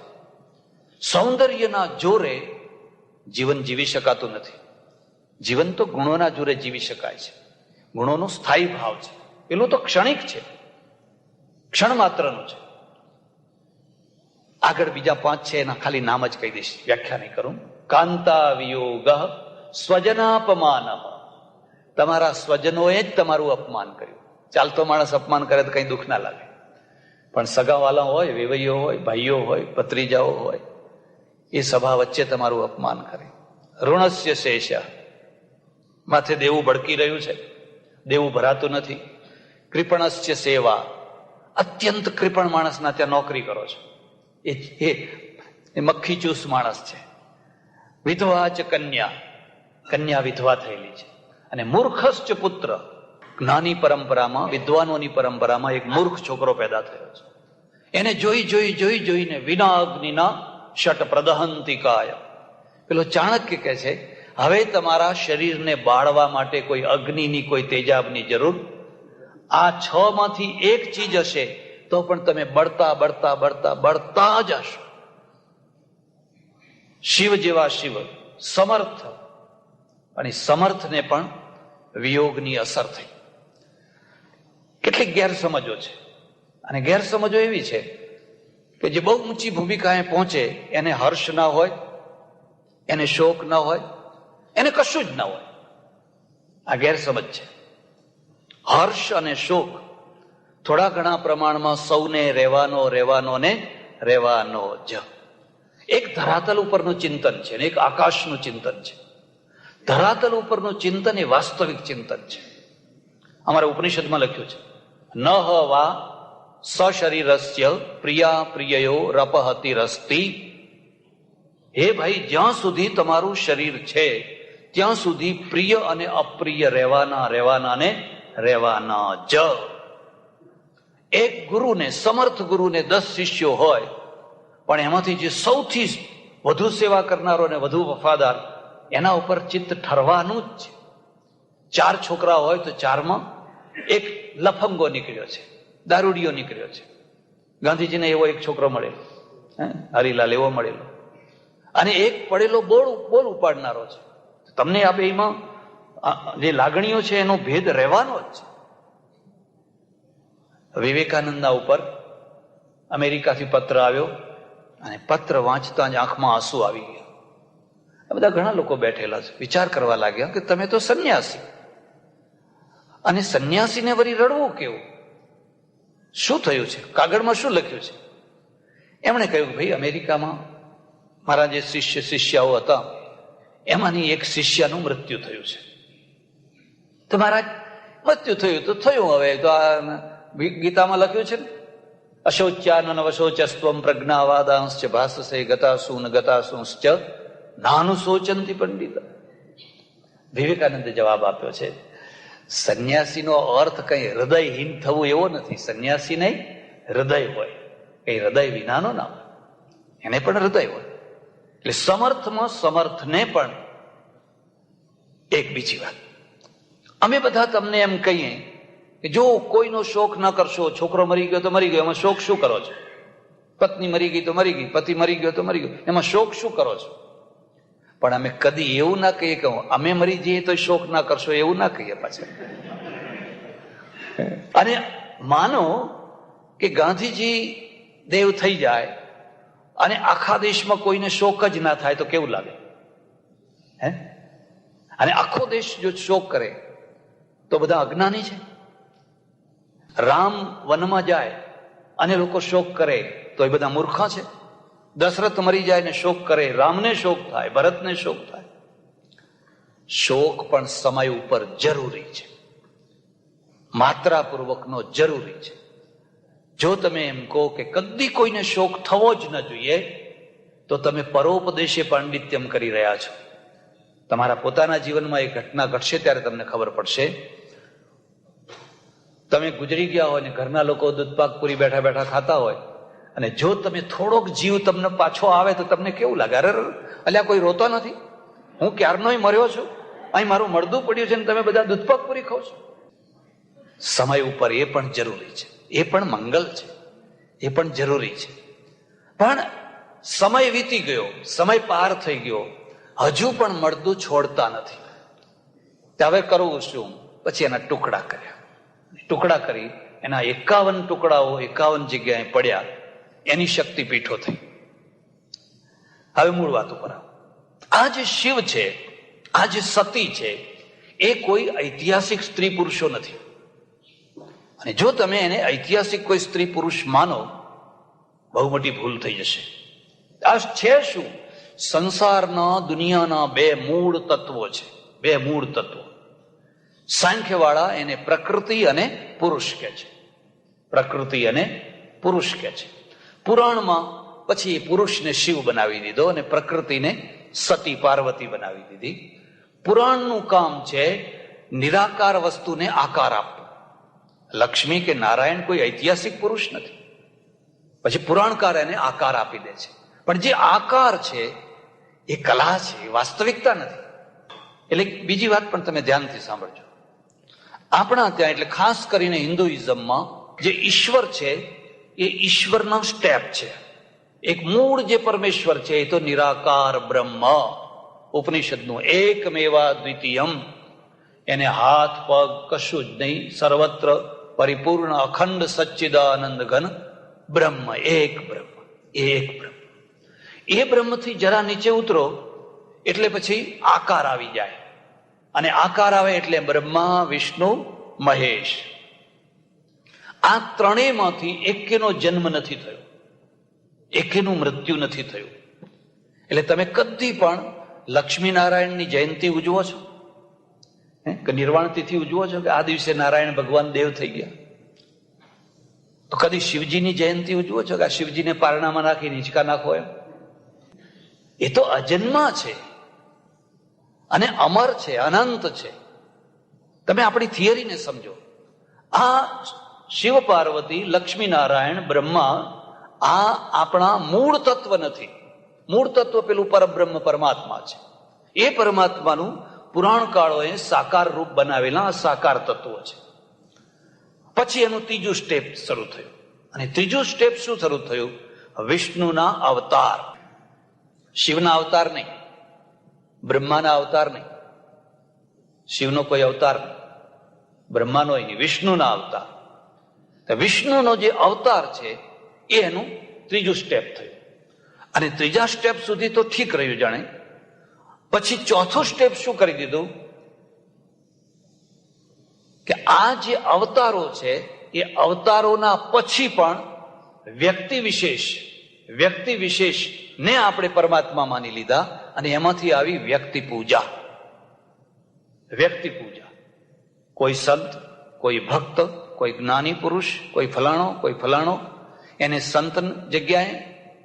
સૌંદર્યના જોરે જીવન જીવી શકાતું નથી. જીવન તો ગુણોના જોરે જીવી શકાય છે. ગુણોનો સ્થાયી ભાવ છે, પેલું તો ક્ષણિક છે, ક્ષણ માત્રનું છે. આગળ બીજા 5 છે, એના ખાલી નામ જ કહી દઈશ, વ્યાખ્યા નહીં કરું. કાંતા વિયોગ સ્વજનાપમાન. તમારા સ્વજનોએ જ તમારું અપમાન કર્યું. ચાલતો માણસ અપમાન કરે તો કઈ દુઃખ ના લાગે, પણ સગાવાલા હોય, વેવૈયો હોય, ભાઈઓ હોય, ભત્રીજાઓ હોય, એ સભા વચ્ચે તમારું અપમાન કરે. ઋણસ્ય શેષ. માથે દેવું ભડકી રહ્યું છે, દેવું ભરાતું નથી. કૃપણસ્ય સેવા. અત્યંત કૃપણ માણસના ત્યાં નોકરી કરો છો, એ મક્ખી ચૂસ માણસ છે. વિધવા ચ કન્યા વિધવા થયેલી છે. અને મૂર્ખશ્ચ પુત્ર. જ્ઞાની પરંપરામાં, વિદ્વાનોની પરંપરામાં એક મૂર્ખ છોકરો પેદા થયો છે. એને જોઈને વિના અગ્નિના ષટ પ્રદહંતિકાય. પેલો ચાણક્ય કહે છે, હવે તમારા શરીરને બાળવા માટે કોઈ અગ્નિની, કોઈ તેજાબની જરૂર. આ 6 માંથી એક ચીજ હશે તો પણ તમે બળતા બળતા બળતા બળતા જ હશો. શિવ જેવા શિવ સમર્થ, અને સમર્થને પણ વિયોગની અસર થઈ. કેટલીક ગેરસમજો છે, અને ગેરસમજો એવી છે કે જે બહુ ઊંચી ભૂમિકાએ પહોંચે એને હર્ષ ના હોય, એને શોક ના હોય, એને કશું જ ના હોય. આ ગેરસમજ છે. હર્ષ અને શોક થોડા ઘણા પ્રમાણમાં સૌને રહેવાનો ને રહેવાનો જ. એક ધરાતલ ઉપરનું ચિંતન છે અને એક આકાશનું ચિંતન છે. ધરાતલ ઉપરનું ચિંતન એ વાસ્તવિક ચિંતન છે. અમારા ઉપનિષદમાં લખ્યું છે, ન વા સશરીરસ્ય પ્રિયા પ્રિયયો રપહતિ રસ્તી. હે ભાઈ, જ્યાં સુધી તમારું શરીર છે ત્યાં સુધી પ્રિય અને અપ્રિય રહેવાના ને રહેવાના જ. એક ગુરુને, સમર્થ ગુરુને 10 શિષ્યો હોય, પણ એમાંથી જે સૌથી વધુ સેવા કરનારો અને વધુ વફાદાર, એના ઉપર ચિત્ત ઠરવાનું જ છે. 4 છોકરા હોય તો 4માં એક લફંગો નીકળ્યો છે, દારૂડિયો નીકળ્યો છે. ગાંધીજીને એવો એક છોકરો મળેલો, હરિલાલ એવો મળેલો, અને એક પડેલો બોલ ઉપાડનારો છે. તમને આ બેમાં જે લાગણીઓ છે એનો ભેદ રહેવાનો જ છે. વિવેકાનંદના ઉપર અમેરિકાથી પત્ર આવ્યો, અને પત્ર વાંચતા જ આંખમાં આંસુ આવી ગયા. આ બધા ઘણા લોકો બેઠેલા છે, વિચાર કરવા લાગ્યા કે તમે તો સંન્યાસી, અને સંન્યાસીને વળી રડવું કેવું? શું થયું છે? કાગળમાં શું લખ્યું છે? એમણે કહ્યું, ભાઈ, અમેરિકામાં મારા જે શિષ્યાઓ હતા એમાંની એક શિષ્યનું મૃત્યુ થયું છે. તો મહારાજ, મૃત્યુ થયું તો થયું, હવે તો આ ગીતામાં લખ્યું છે ને, અશૌચ્યાન વશોચસ્ત્વમ પ્રજ્ઞાવાદાંશ્ચ ભાસસે ગતાસૂન ગતાસૂંશ્ચ નાનું શોચંતી પંડિત. વિવેકાનંદે જવાબ આપ્યો છે, સંન્યાસીનો અર્થ કઈ હૃદયહીન થવું એવો નથી. સંન્યાસી નહીં, હૃદય હોય, કઈ હૃદય વિનાનો ના હોય, એને પણ હૃદય હોય. એટલે સમર્થમાં સમર્થને પણ. એક બીજી વાત, અમે બધા તમને એમ કહીએ કે જો કોઈનો શોક ન કરશો, છોકરો મરી ગયો તો મરી ગયો, એમાં શોક શું કરો છો? પત્ની મરી ગઈ તો મરી ગઈ, પતિ મરી ગયો તો મરી ગયો, એમાં શોક શું કરો છો? પણ અમે કદી એવું ના કહીએ કે અમે મરી જઈએ તો શોક ના કરશો, એવું ના કહીએ પાછળ. અને માનો કે ગાંધીજી દેવ થઈ જાય અને આખા દેશમાં કોઈને શોક જ ના થાય તો કેવું લાગે? હે? અને આખો દેશ જો શોક કરે તો બધા અજ્ઞાની છે. રામ વનમાં જાય અને લોકો શોક કરે તો એ બધા મૂર્ખા છે. દશરથ મરી જાય ને શોક કરે, રામને શોક થાય, ભરતને શોક થાય. શોક પણ સમય ઉપર જરૂરી છે, માત્રાપૂર્વકનો જરૂરી છે. જો તમે એમ કહો કે કદી કોઈને શોક થવો જ ન જોઈએ, તો તમે પરોપદેશે પાંડિત્યમ કરી રહ્યા છો. તમારા પોતાના જીવનમાં એ ઘટના ઘટશે ત્યારે તમને ખબર પડશે. તમે ગુજરી ગયા હોય ને ઘરના લોકો દૂધપાક પૂરી બેઠા બેઠા ખાતા હોય, અને જો તમે થોડોક જીવ તમને પાછો આવે તો તમને કેવું લાગે? અરે અલ્યા, કોઈ રોતો નથી, હું ક્યારનોય મર્યો છું, અહીં મારું મળદું પડ્યું છે ને તમે બધા દૂધપાક પૂરી ખાવ છો. સમય ઉપર એ પણ જરૂરી છે, એ પણ મંગલ છે, એ પણ જરૂરી છે. પણ સમય વીતી ગયો, સમય પાર થઈ ગયો, હજુ પણ મળદું છોડતા નથી. હવે કરવું શું? પછી એના ટુકડા કર્યા. ટુકડા કરી એના 51 ટુકડાઓ 51 જગ્યાએ પડ્યા. એની શક્તિપીઠો થઈ. હવે મૂળ વાત ઉપર આવો. આ જે શિવ છે, આ જે સતી છે, એ કોઈ ઐતિહાસિક સ્ત્રી પુરુષો નથી. અને જો તમે એને ઐતિહાસિક કોઈ સ્ત્રી પુરુષ માનો, બહુ મોટી ભૂલ થઈ જશે. આ છે શું? સંસારના, દુનિયાના 2 મૂળ તત્વો છે. 2 મૂળ તત્વો. સાંખ્યવાળા એને પ્રકૃતિ અને પુરુષ કહે છે. પ્રકૃતિ અને પુરુષ કહે છે. પુરાણમાં પછી એ પુરુષને શિવ બનાવી દીધો અને પ્રકૃતિને સતી પાર્વતી બનાવી દીધી. પુરાણનું કામ છે નિરાકાર વસ્તુને આકાર આપવો. લક્ષ્મી કે નારાયણ કોઈ ઐતિહાસિક પુરુષ નથી. પછી પુરાણકાર એને આકાર આપી દે છે. પણ જે આકાર છે એ કલા છે, એ વાસ્તવિકતા નથી. એટલે બીજી વાત પણ તમે ધ્યાનથી સાંભળજો. આપણા ત્યાં એટલે ખાસ કરીને હિન્દુઇઝમમાં જે ઈશ્વર છે એ ઈશ્વરનો સ્ટેપ છે. એક મૂળ જે પરમેશ્વર છે એ તો નિરાકાર બ્રહ્મ, ઉપનિષદનું એકમેવા દ્વિતીયમ. એને હાથ પગ કશું જ નહીં, સર્વત્ર પરિપૂર્ણ અખંડ સચ્ચિદાનંદ ઘન બ્રહ્મ, એક બ્રહ્મ, એક બ્રહ્મ. એ બ્રહ્મથી જરા નીચે ઉતરો એટલે પછી આકાર આવી જાય, અને આકાર આવે એટલે બ્રહ્મા, વિષ્ણુ, મહેશ. આ ત્રણેયમાંથી એકેનો જન્મ નથી થયો, એકેનું મૃત્યુ નથી થયું. એટલે તમે કદી પણ લક્ષ્મીનારાયણની જયંતિ ઉજવો છો કે નિર્વાણ તિથિ ઉજવો છો કે આ દિવસે નારાયણ ભગવાન દેવ થઈ ગયા? તો કદી શિવજીની જયંતિ ઉજવો છો કે આ શિવજીને પારણામાં નાખી નીચકા નાખો એમ? એ તો અજન્મા છે અને અમર છે, અનંત છે. તમે આપણી થિયરીને સમજો. આ શિવ પાર્વતી, લક્ષ્મીનારાયણ, બ્રહ્મા, આ આપણા મૂળ તત્વ નથી. મૂળ તત્વ પેલું પરબ્રહ્મ પરમાત્મા છે. એ પરમાત્માનું પુરાણ કાળોએ સાકાર રૂપ બનાવેલા સાકાર તત્વો છે. પછી એનું ત્રીજું સ્ટેપ શરૂ થયું. અને ત્રીજું સ્ટેપ શું શરૂ થયું? વિષ્ણુના અવતાર. શિવના અવતાર નહીં, બ્રહ્માના અવતાર નહીં, શિવનો કોઈ અવતાર નહીં, બ્રહ્માનો નહીં, વિષ્ણુના અવતાર. વિષ્ણુનો જે અવતાર છે એ એનું ત્રીજું સ્ટેપ થયું. અને ત્રીજા સ્ટેપ સુધી તો ઠીક રહ્યું જાણે. પછી ચોથું સ્ટેપ શું કરી દીધું કે આ જે અવતારો છે એ અવતારોના પછી પણ વ્યક્તિ વિશેષ ને આપણે પરમાત્મા માની લીધા. અને એમાંથી આવી વ્યક્તિ પૂજા. વ્યક્તિ પૂજા, કોઈ સંત, કોઈ ભક્ત, કોઈ જ્ઞાની પુરુષ, કોઈ ફલાણો, એને સંત જગ્યાએ,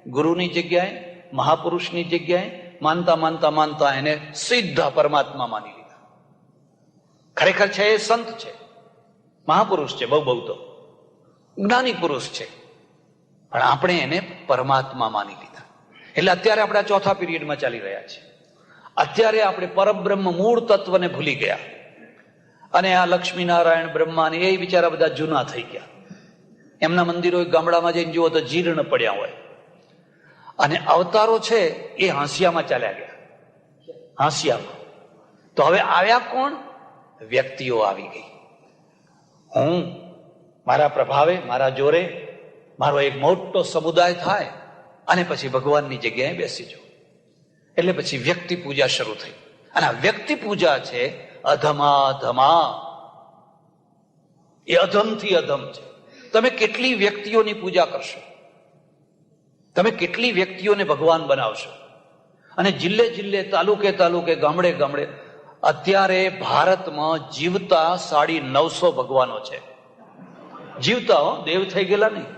ગુરુની જગ્યાએ, મહાપુરુષની જગ્યાએ માનતા એને સીધા પરમાત્મા માની લીધા. ખરેખર છે એ સંત છે, મહાપુરુષ છે, બહુ તો જ્ઞાની પુરુષ છે, પણ આપણે એને પરમાત્મા માની લીધા. એટલે અત્યારે આપણે આ ચોથા પીરિયડમાં ચાલી રહ્યા છીએ. અત્યારે આપણે પરબ્રહ્મ મૂળ તત્વને ભૂલી ગયા. અને આ લક્ષ્મીનારાયણ, બ્રહ્મા ને એ બિચારા બધા જૂના થઈ ગયા. એમના મંદિરો ગામડામાં જઈને જુઓ તો જીર્ણ પડ્યા હોય. અને અવતારો છે એ હાંસિયામાં ચાલ્યા ગયા, હાંસિયામાં. તો હવે આવ્યા કોણ? વ્યક્તિઓ આવી ગઈ. હું મારા પ્રભાવે, મારા જોરે મારો એક મોટો સમુદાય થાય અને પછી ભગવાનની જગ્યાએ બેસી જાઉં. એટલે પછી વ્યક્તિ પૂજા શરૂ થઈ. અને આ વ્યક્તિ પૂજા છે અધમા, એ અધમથી અધમ છે. તમે કેટલી વ્યક્તિઓની પૂજા કરશો? તમે કેટલી વ્યક્તિઓને ભગવાન બનાવશો? અને જિલ્લે તાલુકે, ગામડે અત્યારે ભારતમાં જીવતા 950 ભગવાનો છે. જીવતા, દેવ થઈ ગયેલા નહીં,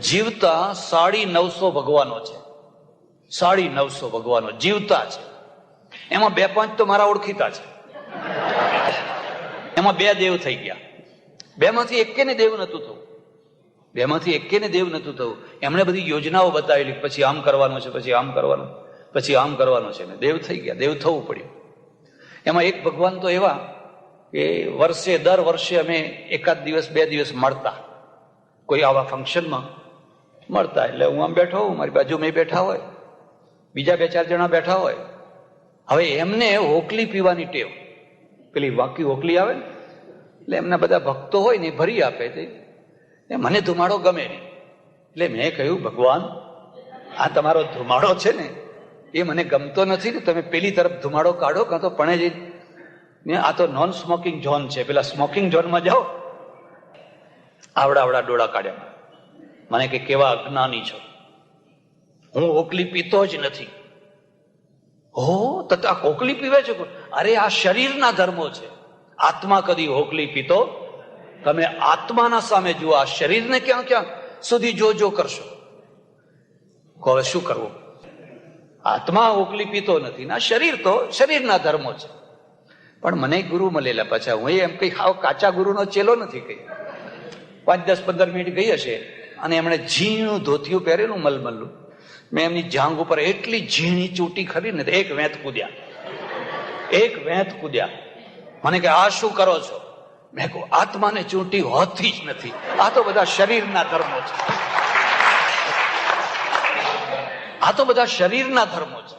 જીવતા 950 ભગવાનો છે. 950 ભગવાનો જીવતા છે. એમાં 2-5 તો મારા ઓળખીતા છે. એમાં 2 દેવ થઈ ગયા. 2માંથી એકેને દેવ નતું થવું. 2માંથી એકેને દેવ નતું થવું. એમણે બધી યોજનાઓ બતાવેલી, પછી આમ કરવાનું છે, પછી આમ કરવાનું, પછી આમ કરવાનું છે, ને દેવ થઈ ગયા. દેવ થવું પડ્યું. એમાં એક ભગવાન તો એવા કે દર વર્ષે અમે 1 દિવસ 2 દિવસ મળતા, કોઈ આવા ફંક્શનમાં મળતા. એટલે હું આમ બેઠો હોઉં, મારી બાજુ મેં બેઠા હોય, બીજા 2-4 જણા બેઠા હોય. હવે એમને હોકલી પીવાની ટેવ, પેલી વાંકી હોકલી આવે ને, એટલે એમના બધા ભક્તો હોય ને ભરી આપે. મને ધુમાડો ગમે નહીં. એટલે મેં કહ્યું, ભગવાન, આ તમારો ધુમાડો છે ને એ મને ગમતો નથી ને, તમે પેલી તરફ ધુમાડો કાઢો, કાં તો પણ જઈને, આ તો નોન સ્મોકિંગ ઝોન છે, પેલા સ્મોકિંગ ઝોનમાં જાઓ. આવડા ડોળા કાઢ્યા. મને કે કેવા અજ્ઞાની છો, હું હોકલી પીતો જ નથી. તો આ હોકલી પીવે છે? અરે આ શરીરના ધર્મો છે. આત્મા કદી હોકલી પીતો? તમે આત્માના સામે જુઓ, આ શરીરને ક્યાં સુધી જો કરશો. હવે શું કરવું? આત્મા હોકલી પીતો નથી, ના શરીર તો શરીરના ધર્મો છે. પણ મને ગુરુ મળેલા, પાછા હું એમ કઈ હાવ કાચા ગુરુનો ચેલો નથી. કઈ 5-10-15 મિનિટ ગઈ હશે અને એમણે ઝીણું ધોતિયું પહેરેલું મલમલનું. મેં એમની જાંઘ ઉપર એટલી ઝીણી ચૂંટી ખરી ને, એક વેંત કૂદ્યા. મને કે આ શું કરો છો? મેં કહું આત્માને ચૂંટી હોતી જ નથી, આ તો બધા શરીરના ધર્મો છે, આ તો બધા શરીરના ધર્મો છે.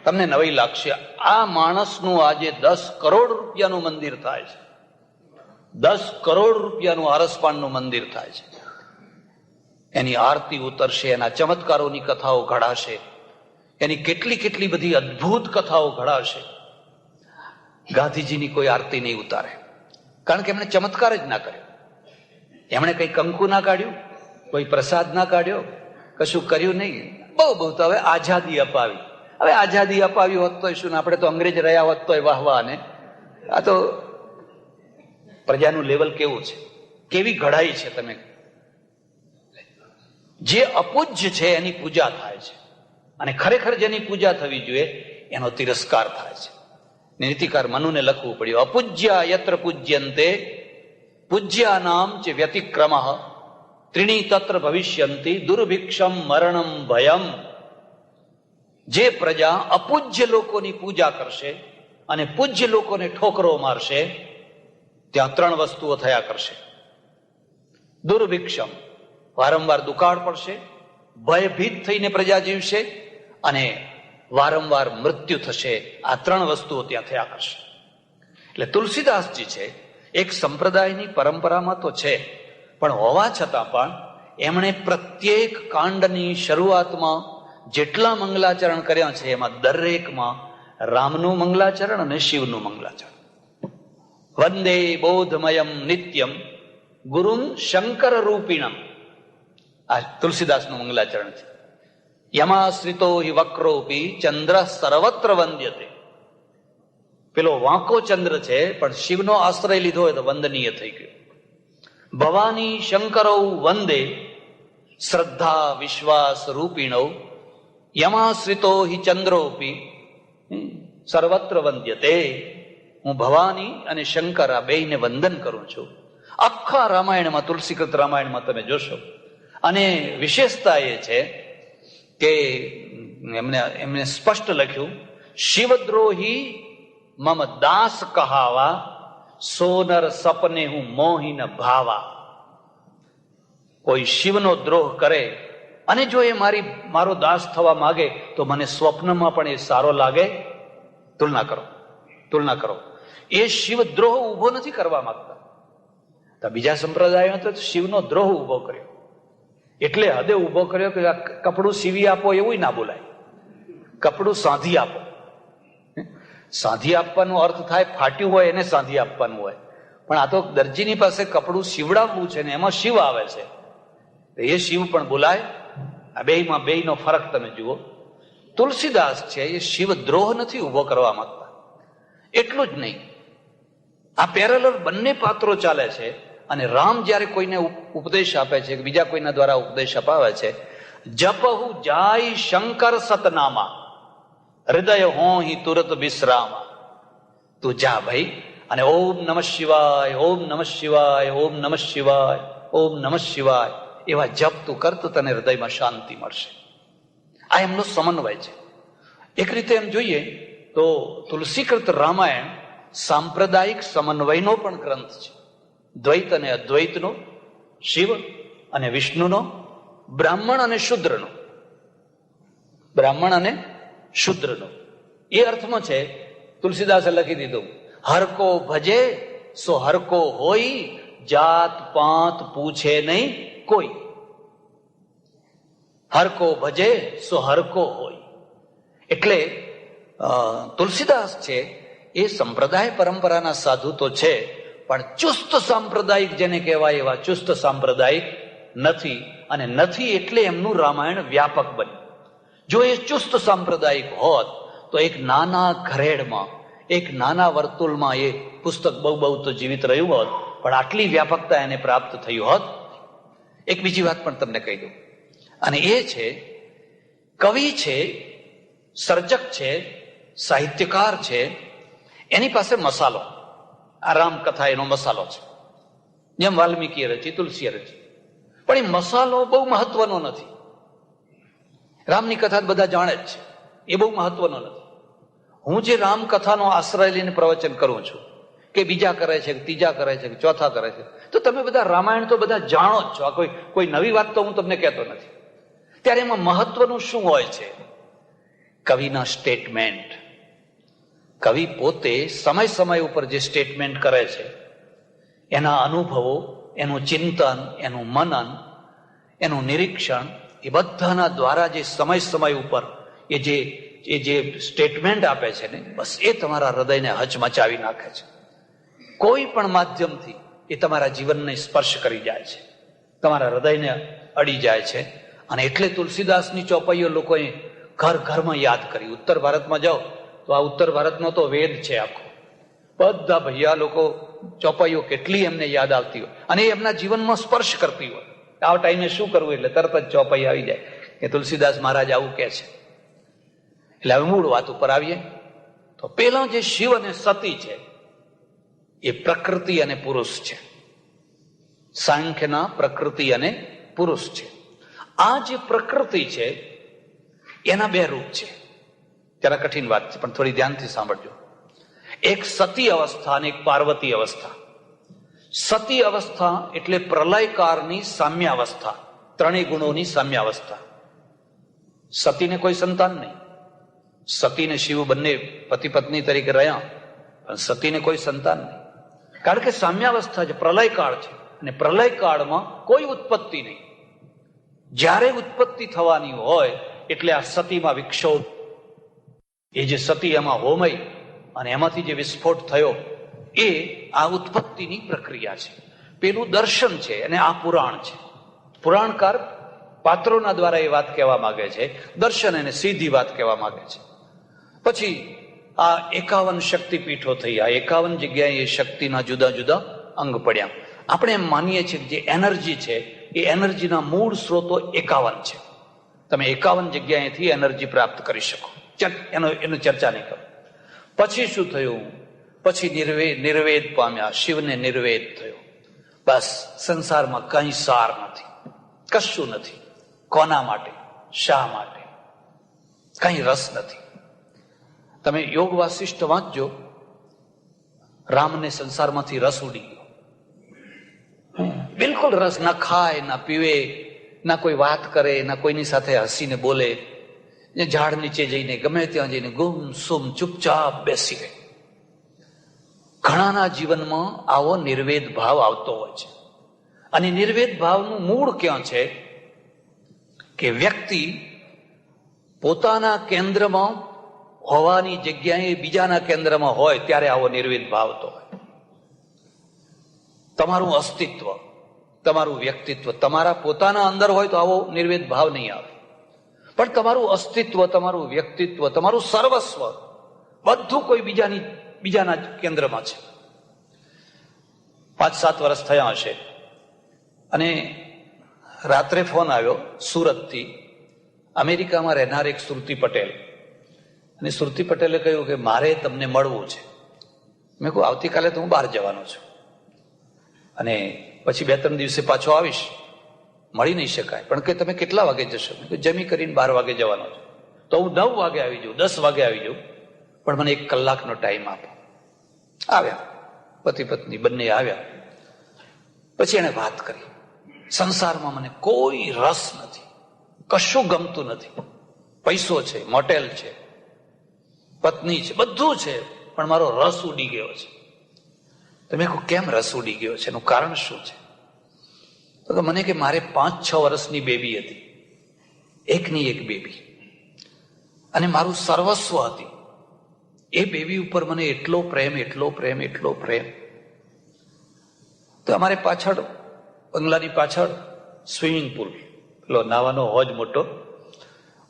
તમને નવાઈ લાગશે, આ માણસનું આજે 10 કરોડ રૂપિયાનું મંદિર થાય છે, 10 કરોડ રૂપિયાનું આરસપાણનું મંદિર થાય છે, એની આરતી ઉતરશે, એના ચમત્કારોની કથાઓ ઘડાશે, એની કેટલી બધી અદ્ભુત કથાઓ ઘડાશે. ગાંધીજીની કોઈ આરતી નહીં ઉતારે, કારણ કે એમણે ચમત્કાર જ ના કર્યો, એમણે કઈ કંકુ ના કાઢ્યું, કોઈ પ્રસાદ ના કાઢ્યો, કશું કર્યું નહીં. બહુ તો હવે આઝાદી અપાવી, હવે આઝાદી અપાવી હોત તો શું, આપણે તો અંગ્રેજ રહ્યા હોત તો વાહવા. ને આ તો પ્રજાનું લેવલ કેવું છે, કેવી ઘડાઈ છે. તમે જે અપૂજ્ય છે એની પૂજા થાય છે, અને ખરેખર જેની પૂજા થવી જોઈએ એનો તિરસ્કાર થાય છે. નીતિકાર મનુને લખવું પડ્યું, અપૂજ્યા યત્ર પૂજ્યંતે પૂજ્યાનામ ચ વ્યતિક્રમઃ ત્રીણી તત્ર ભવિષ્યંતિ દુર્ભિક્ષમ મરણમ ભયમ. જે પ્રજા અપૂજ્ય લોકોની પૂજા કરશે અને પૂજ્ય લોકોને ઠોકરો મારશે, ત્યાં 3 વસ્તુઓ થયા કરશે. દુર્ભિક્ષમ, વારંવાર દુકાળ પડશે, ભયભીત થઈને પ્રજા જીવશે, અને વારંવાર મૃત્યુ થશે. આ 3 વસ્તુઓ ત્યાં થયા કરશે. એટલે તુલસીદાસજી છે એક સંપ્રદાયની પરંપરામાં તો છે, પણ હોવા છતાં પણ એમણે પ્રત્યેક કાંડની શરૂઆતમાં જેટલા મંગલાચરણ કર્યા છે એમાં દરેકમાં રામનું મંગલાચરણ અને શિવનું મંગલાચરણ. વંદે બોધમયમ નિત્યમ ગુરુમ શંકર રૂપિણમ, આ તુલસીદાસનું મંગલાચરણ છે. યમાશ્રિતો હિ વક્રોપી ચંદ્ર સર્વત્ર વંદ્યતે. પેલો વાંકો ચંદ્ર છે પણ શિવનો આશ્રય લીધો હોય તો વંદનીય થઈ ગયો. ભવાની શંકરૌ વંદે શ્રદ્ધા વિશ્વાસ રૂપિણૌ યમાશ્રિતો હિ ચંદ્રોપી સર્વત્ર વંદ્યતે. હું ભવાની અને શંકર આ બેયને વંદન કરું છું. આખા રામાયણમાં, તુલસીકૃત રામાયણમાં તમે જોશો. અને વિશેષતા એ છે કે એમને સ્પષ્ટ લખ્યું, શિવદ્રોહી મમ દાસ કહાવા સોનર સપને હું મોહિન ભાવા. કોઈ શિવનો દ્રોહ કરે અને જો એ મારો દાસ થવા માંગે તો મને સ્વપ્નમાં પણ એ સારો લાગે. તુલના કરો. એ શિવ દ્રોહ ઉભો નથી કરવા માંગતા. તો બીજા સંપ્રદાયો તો શિવનો દ્રોહ ઉભો કર્યો, એટલે હદે ઉભો કર્યો કે કપડું સીવી આપો એવું ના બોલાય, કપડું સાંધી આપો. સાંધી આપવાનો અર્થ થાય ફાટ્યું હોય એને સાંધી આપવાનું હોય, પણ આ તો દરજીની પાસે કપડું સીવડાવવું છે ને એમાં શિવ આવે છે, એ શિવ પણ બોલાય. આ બેયનો ફરક તમે જુઓ. તુલસીદાસ છે એ શિવ દ્રોહ નથી ઉભો કરવા માંગતા. એટલું જ નહીં, આ પેરેલલ બંને પાત્રો ચાલે છે. અને રામ જયારે કોઈને ઉપદેશ આપે છે, બીજા કોઈના દ્વારા ઉપદેશ અપાવે છે, જપહુ જાય શંકર સતનામા હૃદય હો હિ તુરત વિશ્રામા. તું જા ભાઈ અને ઓમ નમઃ શિવાય, ઓમ નમઃ શિવાય, ઓમ નમઃ શિવાય, ઓમ નમઃ શિવાય એવા જપ તું કર તો તને હૃદયમાં શાંતિ મળશે. આ એમનો સમન્વય છે. એક રીતે એમ જોઈએ તો તુલસીકૃત રામાયણ સાંપ્રદાયિક સમન્વયનો પણ ગ્રંથ છે. દ્વૈત અને અદ્વૈતનો, શિવ અને વિષ્ણુનો, બ્રાહ્મણ અને શૂદ્રનો. એ અર્થમાં છે. તુલસીદાસે લખી દીધું, હરકો ભજે સો હરકો હોય, જાત પાંત પૂછે નહીં કોઈ. હરકો ભજે સો હરકો હોય. એટલે તુલસીદાસ છે એ સંપ્રદાય પરંપરાના સાધુ તો છે, પણ ચુસ્ત સાંપ્રદાયિક જેને કહેવાય એવા ચુસ્ત સાંપ્રદાયિક નથી. અને નથી એટલે એમનું રામાયણ વ્યાપક બન્યું. જો એ ચુસ્ત સાંપ્રદાયિક હોત તો એક નાના ઘરેડમાં, એક નાના વર્તુળમાં એ પુસ્તક બહુ તો જીવિત રહ્યું હોત, પણ આટલી વ્યાપકતા એને પ્રાપ્ત થયું હોત. એક બીજી વાત પણ તમને કહી દઉં, અને એ છે કવિ છે, સર્જક છે, સાહિત્યકાર છે, એની પાસે મસાલો, આ રામકથા એનો મસાલો છે. જેમ વાલ્મીકીએ રચી, તુલસીએ રચી, પણ એ મસાલો બહુ મહત્વનો નથી. રામની કથા બધા જાણે જ છે, એ બહુ મહત્વનો નથી. હું જે રામકથાનો આશ્રય લઈને પ્રવચન કરું છું કે બીજા કરે છે, ત્રીજા કરે છે, ચોથા કરે છે. તો તમે બધા રામાયણ તો બધા જાણો જ છો. આ કોઈ નવી વાત તો હું તમને કહેતો નથી. ત્યારે એમાં મહત્વનું શું હોય છે? કવિના સ્ટેટમેન્ટ. કવિ પોતે સમય સમય ઉપર જે સ્ટેટમેન્ટ કરે છે, એના અનુભવો, એનું ચિંતન, એનું મનન, એનું નિરીક્ષણ, એ બધાના દ્વારા જે સમય ઉપર એ જે સ્ટેટમેન્ટ આપે છે ને, બસ એ તમારા હૃદયને હચમચાવી નાખે છે. કોઈ પણ માધ્યમથી એ તમારા જીવનને સ્પર્શ કરી જાય છે, તમારા હૃદયને અડી જાય છે. અને એટલે તુલસીદાસની ચોપાઈઓ લોકોએ ઘર ઘરમાં યાદ કરી. ઉત્તર ભારતમાં જાઓ તો આ ઉત્તર ભારતનો તો વેદ છે આખો. બધા ભૈયા લોકો ચોપાઈઓ કેટલી એમને યાદ આવતી હોય અને એમના જીવનમાં સ્પર્શ કરતી હોય. આ ટાઈમે શું કરવું એટલે તરત જ ચોપાઈ આવી જાય કે તુલસીદાસ મહારાજ આવું કહે છે. એટલે હવે મૂળ વાત ઉપર આવીએ તો પેલા જે શિવ અને સતી છે એ પ્રકૃતિ અને પુરુષ છે. સાંખ્યના પ્રકૃતિ અને પુરુષ છે. આ જે પ્રકૃતિ છે એના બે રૂપ છે. જરા કઠિન વાત છે પણ થોડી ધ્યાનથી સાંભળજો. એક સતી અવસ્થા અને એક પાર્વતી અવસ્થા. સતી અવસ્થા એટલે પ્રલયકાળની સામ્ય અવસ્થા, ત્રણેય ગુણોની સામ્ય અવસ્થા. સતીને કોઈ સંતાન નહીં. સતીને શિવ બંને પતિ પત્ની તરીકે રહ્યા, પણ સતીને કોઈ સંતાન નહીં. કારણ કે સામ્યાવસ્થા છે, પ્રલયકાળ છે, અને પ્રલયકાળમાં કોઈ ઉત્પત્તિ નહીં. જ્યારે ઉત્પત્તિ થવાની હોય એટલે આ સતીમાં વિક્ષોભ, એ જે સતી એમાં હોમઈ અને એમાંથી જે વિસ્ફોટ થયો એ આ ઉત્પત્તિની પ્રક્રિયા છે. પેલું દર્શન છે અને આ પુરાણ છે. પુરાણકાર પાત્રોના દ્વારા એ વાત કહેવા માંગે છે, દર્શન એને સીધી વાત કહેવા માંગે છે. પછી આ 51 શક્તિપીઠો થઈ. આ 51 જગ્યાએ એ શક્તિના જુદા જુદા અંગ પડ્યા. આપણે એમ માનીએ છીએ કે જે એનર્જી છે એ એનર્જીના મૂળ સ્ત્રોતો 51 છે. તમે 51 જગ્યાએથી એનર્જી પ્રાપ્ત કરી શકો. એનો ચર્ચા નહીં કરો. પછી શું થયું? પછી નિર્વેદ પામ્યા, શિવને નિર્વેદ થયો. બસ સંસારમાં કઈ સાર નથી, કશું નથી. કોના માટે, શા માટે? કઈ રસ નથી. તમે યોગ વાસિષ્ઠ વાંચજો, રામને સંસારમાંથી રસ ઉડી ગયો. બિલકુલ રસ. ના ખાય, ના પીવે, ના કોઈ વાત કરે, ના કોઈની સાથે હસીને બોલે. ઝાડ નીચે જઈને ગમે ત્યાં જઈને ગુમસુમ ચૂપચાપ બેસી રહે. ઘણાના જીવનમાં આવો નિર્વેદ ભાવ આવતો હોય છે. અને નિર્વેદ ભાવનું મૂળ ક્યાં છે? કે વ્યક્તિ પોતાના કેન્દ્રમાં હોવાની જગ્યાએ બીજાના કેન્દ્રમાં હોય ત્યારે આવો નિર્વેદ ભાવ આવતો હોય. તમારું અસ્તિત્વ, તમારું વ્યક્તિત્વ તમારા પોતાના અંદર હોય તો આવો નિર્વેદ ભાવ નહીં આવે. પણ તમારું અસ્તિત્વ, તમારું વ્યક્તિત્વ, તમારું સર્વસ્વ બધું કોઈ બીજાના કેન્દ્રમાં છે. 5-7 વર્ષ થયા હશે અને રાત્રે ફોન આવ્યો સુરતથી, અમેરિકામાં રહેનાર એક શ્રુતિ પટેલ. અને શ્રુતિ પટેલે કહ્યું કે મારે તમને મળવું છે. મેં કહું આવતીકાલે તો હું બહાર જવાનો છું અને પછી 2-3 દિવસે પાછો આવીશ, મળી નહીં શકાય. પણ કે તમે કેટલા વાગે જશો? જમી કરીને 12 વાગે જવાનો છું. તો હું 9 વાગે આવી જાઉં, 10 વાગે આવી જાઉં, પણ મને 1 કલાકનો ટાઈમ આપો. આવ્યા, પતિ પત્ની બંને આવ્યા. પછી એને વાત કરી, સંસારમાં મને કોઈ રસ નથી, કશું ગમતું નથી. પૈસો છે, મોટેલ છે, પત્ની છે, બધું છે, પણ મારો રસ ઉડી ગયો છે. તો મેં કહું કેમ રસ ઉડી ગયો છે? એનું કારણ શું છે? તો મને કે મારે 5-6 વર્ષની બેબી હતી, એકની એક બેબી, અને મારું સર્વસ્વ હતી. એ બેબી ઉપર મને એટલો પ્રેમ, એટલો પ્રેમ, એટલો પ્રેમ. તો અમારે પાછળ, બંગલાની પાછળ સ્વિમિંગ પુલ, પેલો નાવાનો હોજ મોટો.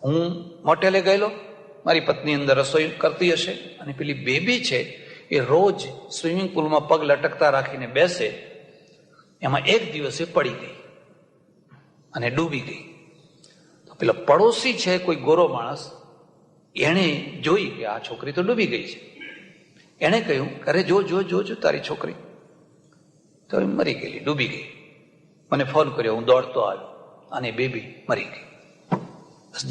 હું મોટેલે ગયેલો, મારી પત્ની અંદર રસોઈ કરતી હશે અને પેલી બેબી છે એ રોજ સ્વિમિંગ પુલમાં પગ લટકતા રાખીને બેસે. એમાં એક દિવસે પડી ગઈ અને ડૂબી ગઈ. તો પેલો પડોશી છે કોઈ ગોરો માણસ, એણે જોઈ કે આ છોકરી તો ડૂબી ગઈ છે. એણે કહ્યું અરે જો જો જો જો તારી છોકરી તો મરી ગયેલી, ડૂબી ગઈ. મને ફોન કર્યો, હું દોડતો આવ્યો અને બેબી મરી ગઈ.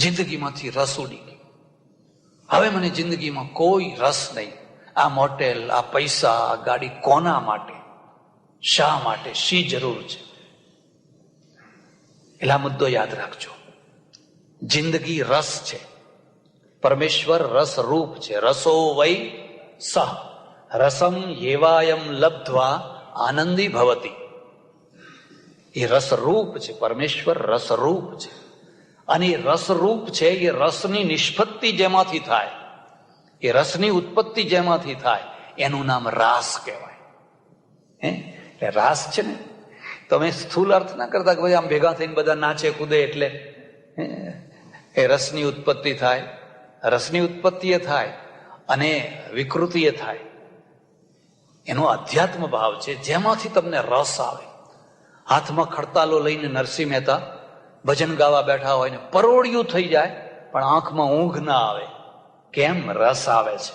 જિંદગીમાંથી રસ ઉડી ગઈ. હવે મને જિંદગીમાં કોઈ રસ નહીં. આ મોટેલ, આ પૈસા, આ ગાડી કોના માટે, શા માટે, શી જરૂર છે? એટલે આ મુદ્દો યાદ રાખજો. જિંદગી રસ છે, પરમેશ્વર રસ રૂપ છે. રસો વૈ સહ રસમ યેવાયમ લબ્ધ્વા આનંદી ભવતી. એ રસરૂપ છે, પરમેશ્વર રસરૂપ છે. અને એ રસરૂપ છે, એ રસની નિષ્પત્તિ જેમાંથી થાય, એ રસની ઉત્પત્તિ જેમાંથી થાય, એનું નામ રાસ કહેવાય. એટલે રાસ છે ને, તમે સ્થૂલ અર્થ ના કરતા કે ભાઈ આમ ભેગા થઈને બધા નાચે કૂદે એટલે એ રસની ઉત્પત્તિ થાય. રસની ઉત્પત્તિ એ થાય અને વિકૃતિ એ થાય. એનો અધ્યાત્મ ભાવ છે, જેમાંથી તમને રસ આવે. હાથમાં ખડતાલો લઈને નરસિંહ મહેતા ભજન ગાવા બેઠા હોય ને પરોળિયું થઈ જાય, પણ આંખમાં ઊંઘ ના આવે. કેમ? રસ આવે છે.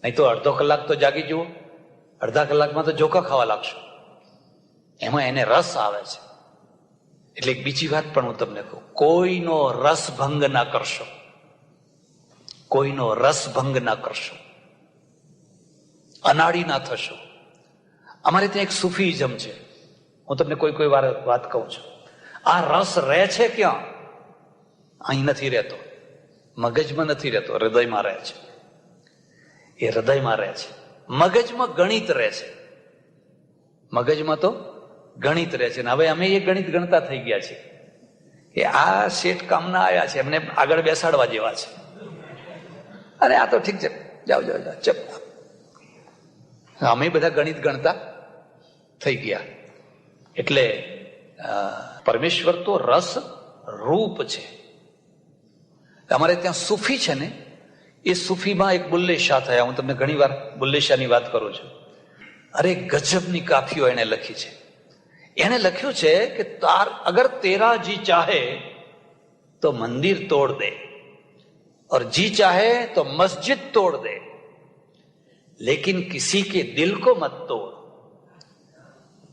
નહીં તો અડધો કલાક તો જાગી જુઓ, અડધા કલાકમાં તો જોકા ખાવા લાગશો. એમાં એને રસ આવે છે. એટલે એક બીજી વાત પણ હું તમને કહું, કોઈનો રસભંગ ના કરશો, કોઈનો રસભંગ ના કરશો, અનાડી ના થશો. અમારે ત્યાં એક સુફીઇઝમ છે, હું તમને કોઈ વાર વાત કહું છું. આ રસ રહે છે ક્યાં? અહીં નથી રહેતો, મગજમાં નથી રહેતો, હૃદયમાં રહે છે. એ હૃદયમાં રહે છે. મગજમાં ગણિત રહે છે, મગજમાં તો ગણિત રહે છે. ને હવે અમે એ ગણિત ગણતા થઈ ગયા છીએ કે આ શેઠ કામના આવ્યા છે, એમને આગળ બેસાડવા જેવા છે. અરે આ તો ઠીક છે, જાઓ જાઓ જાઓ, ચપ. અમે બધા ગણિત ગણતા થઈ ગયા. એટલે પરમેશ્વર તો રસ રૂપ છે. અમારે ત્યાં સૂફી છે ને, એ સૂફીમાં એક બુલ્લે શાહ થયા. હું તમને ઘણી વાર બુલ્લે શાહની વાત કરું છું. અરે ગજબની કાફીઓ એને લખી છે. એને લખ્યું છે કે અગર તેરા જી ચાહે તો મંદિર તોડ દે, और जी चाहे तो मस्जिद तोड़ दे, लेकिन किसी के दिल को मत तोड़.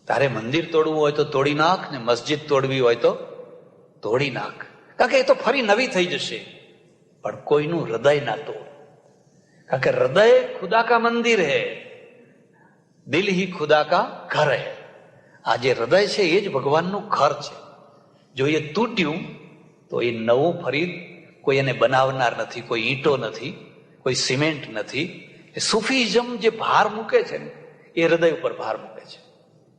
તારે મંદિર તોડવું હોય તો તોડી નાખ, ને મસ્જિદ તોડવી હોય તો તોડી નાખ, કારણ કે એ તો ફરી નવી થઈ જશે. પણ કોઈનું હૃદય ના તોડ, કારણ કે હૃદય ખુદા કા મંદિર હૈ, દિલ હી ખુદા કા ઘર હૈ. આ જે હૃદય છે એ જ ભગવાનનું ઘર છે. જો એ તૂટ્યું તો એ નવું ફરી કોઈ એને બનાવનાર નથી, કોઈ ઈંટો નથી, કોઈ સિમેન્ટ નથી. એ સુફીઇઝમ જે ભાર મૂકે છે ને, એ હૃદય ઉપર ભાર મૂકે છે.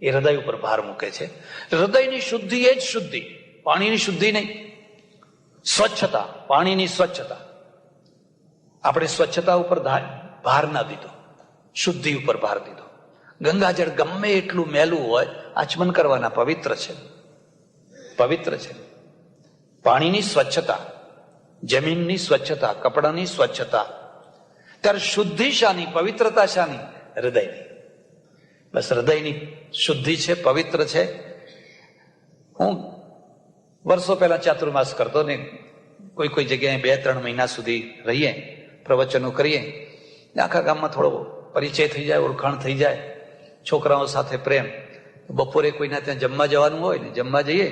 એ હૃદય ઉપર ભાર મૂકે છે. હૃદયની શુદ્ધિ એ જ શુદ્ધિ, પાણીની શુદ્ધિ નહીં. સ્વચ્છતા, પાણીની સ્વચ્છતા. આપણે સ્વચ્છતા ઉપર ભાર ના દીધો, શુદ્ધિ ઉપર ભાર દીધો. ગંગાજળ ગમે એટલું મેલું હોય, આચમન કરવાના, પવિત્ર છે, પવિત્ર છે. પાણીની સ્વચ્છતા, જમીનની સ્વચ્છતા, કપડાની સ્વચ્છતા. ત્યારે શુદ્ધિ શાની, પવિત્રતા શાની? હૃદયની. બસ હૃદયની શુદ્ધિ છે, પવિત્ર છે. હું વર્ષો પહેલા ચાતુર્માસ કરતો ને, કોઈ જગ્યાએ 2-3 મહિના સુધી રહીએ, પ્રવચનો કરીએ, આખા ગામમાં થોડો પરિચય થઈ જાય, ઓળખાણ થઈ જાય, છોકરાઓ સાથે પ્રેમ. બપોરે કોઈના ત્યાં જમવા જવાનું હોય ને, જમવા જઈએ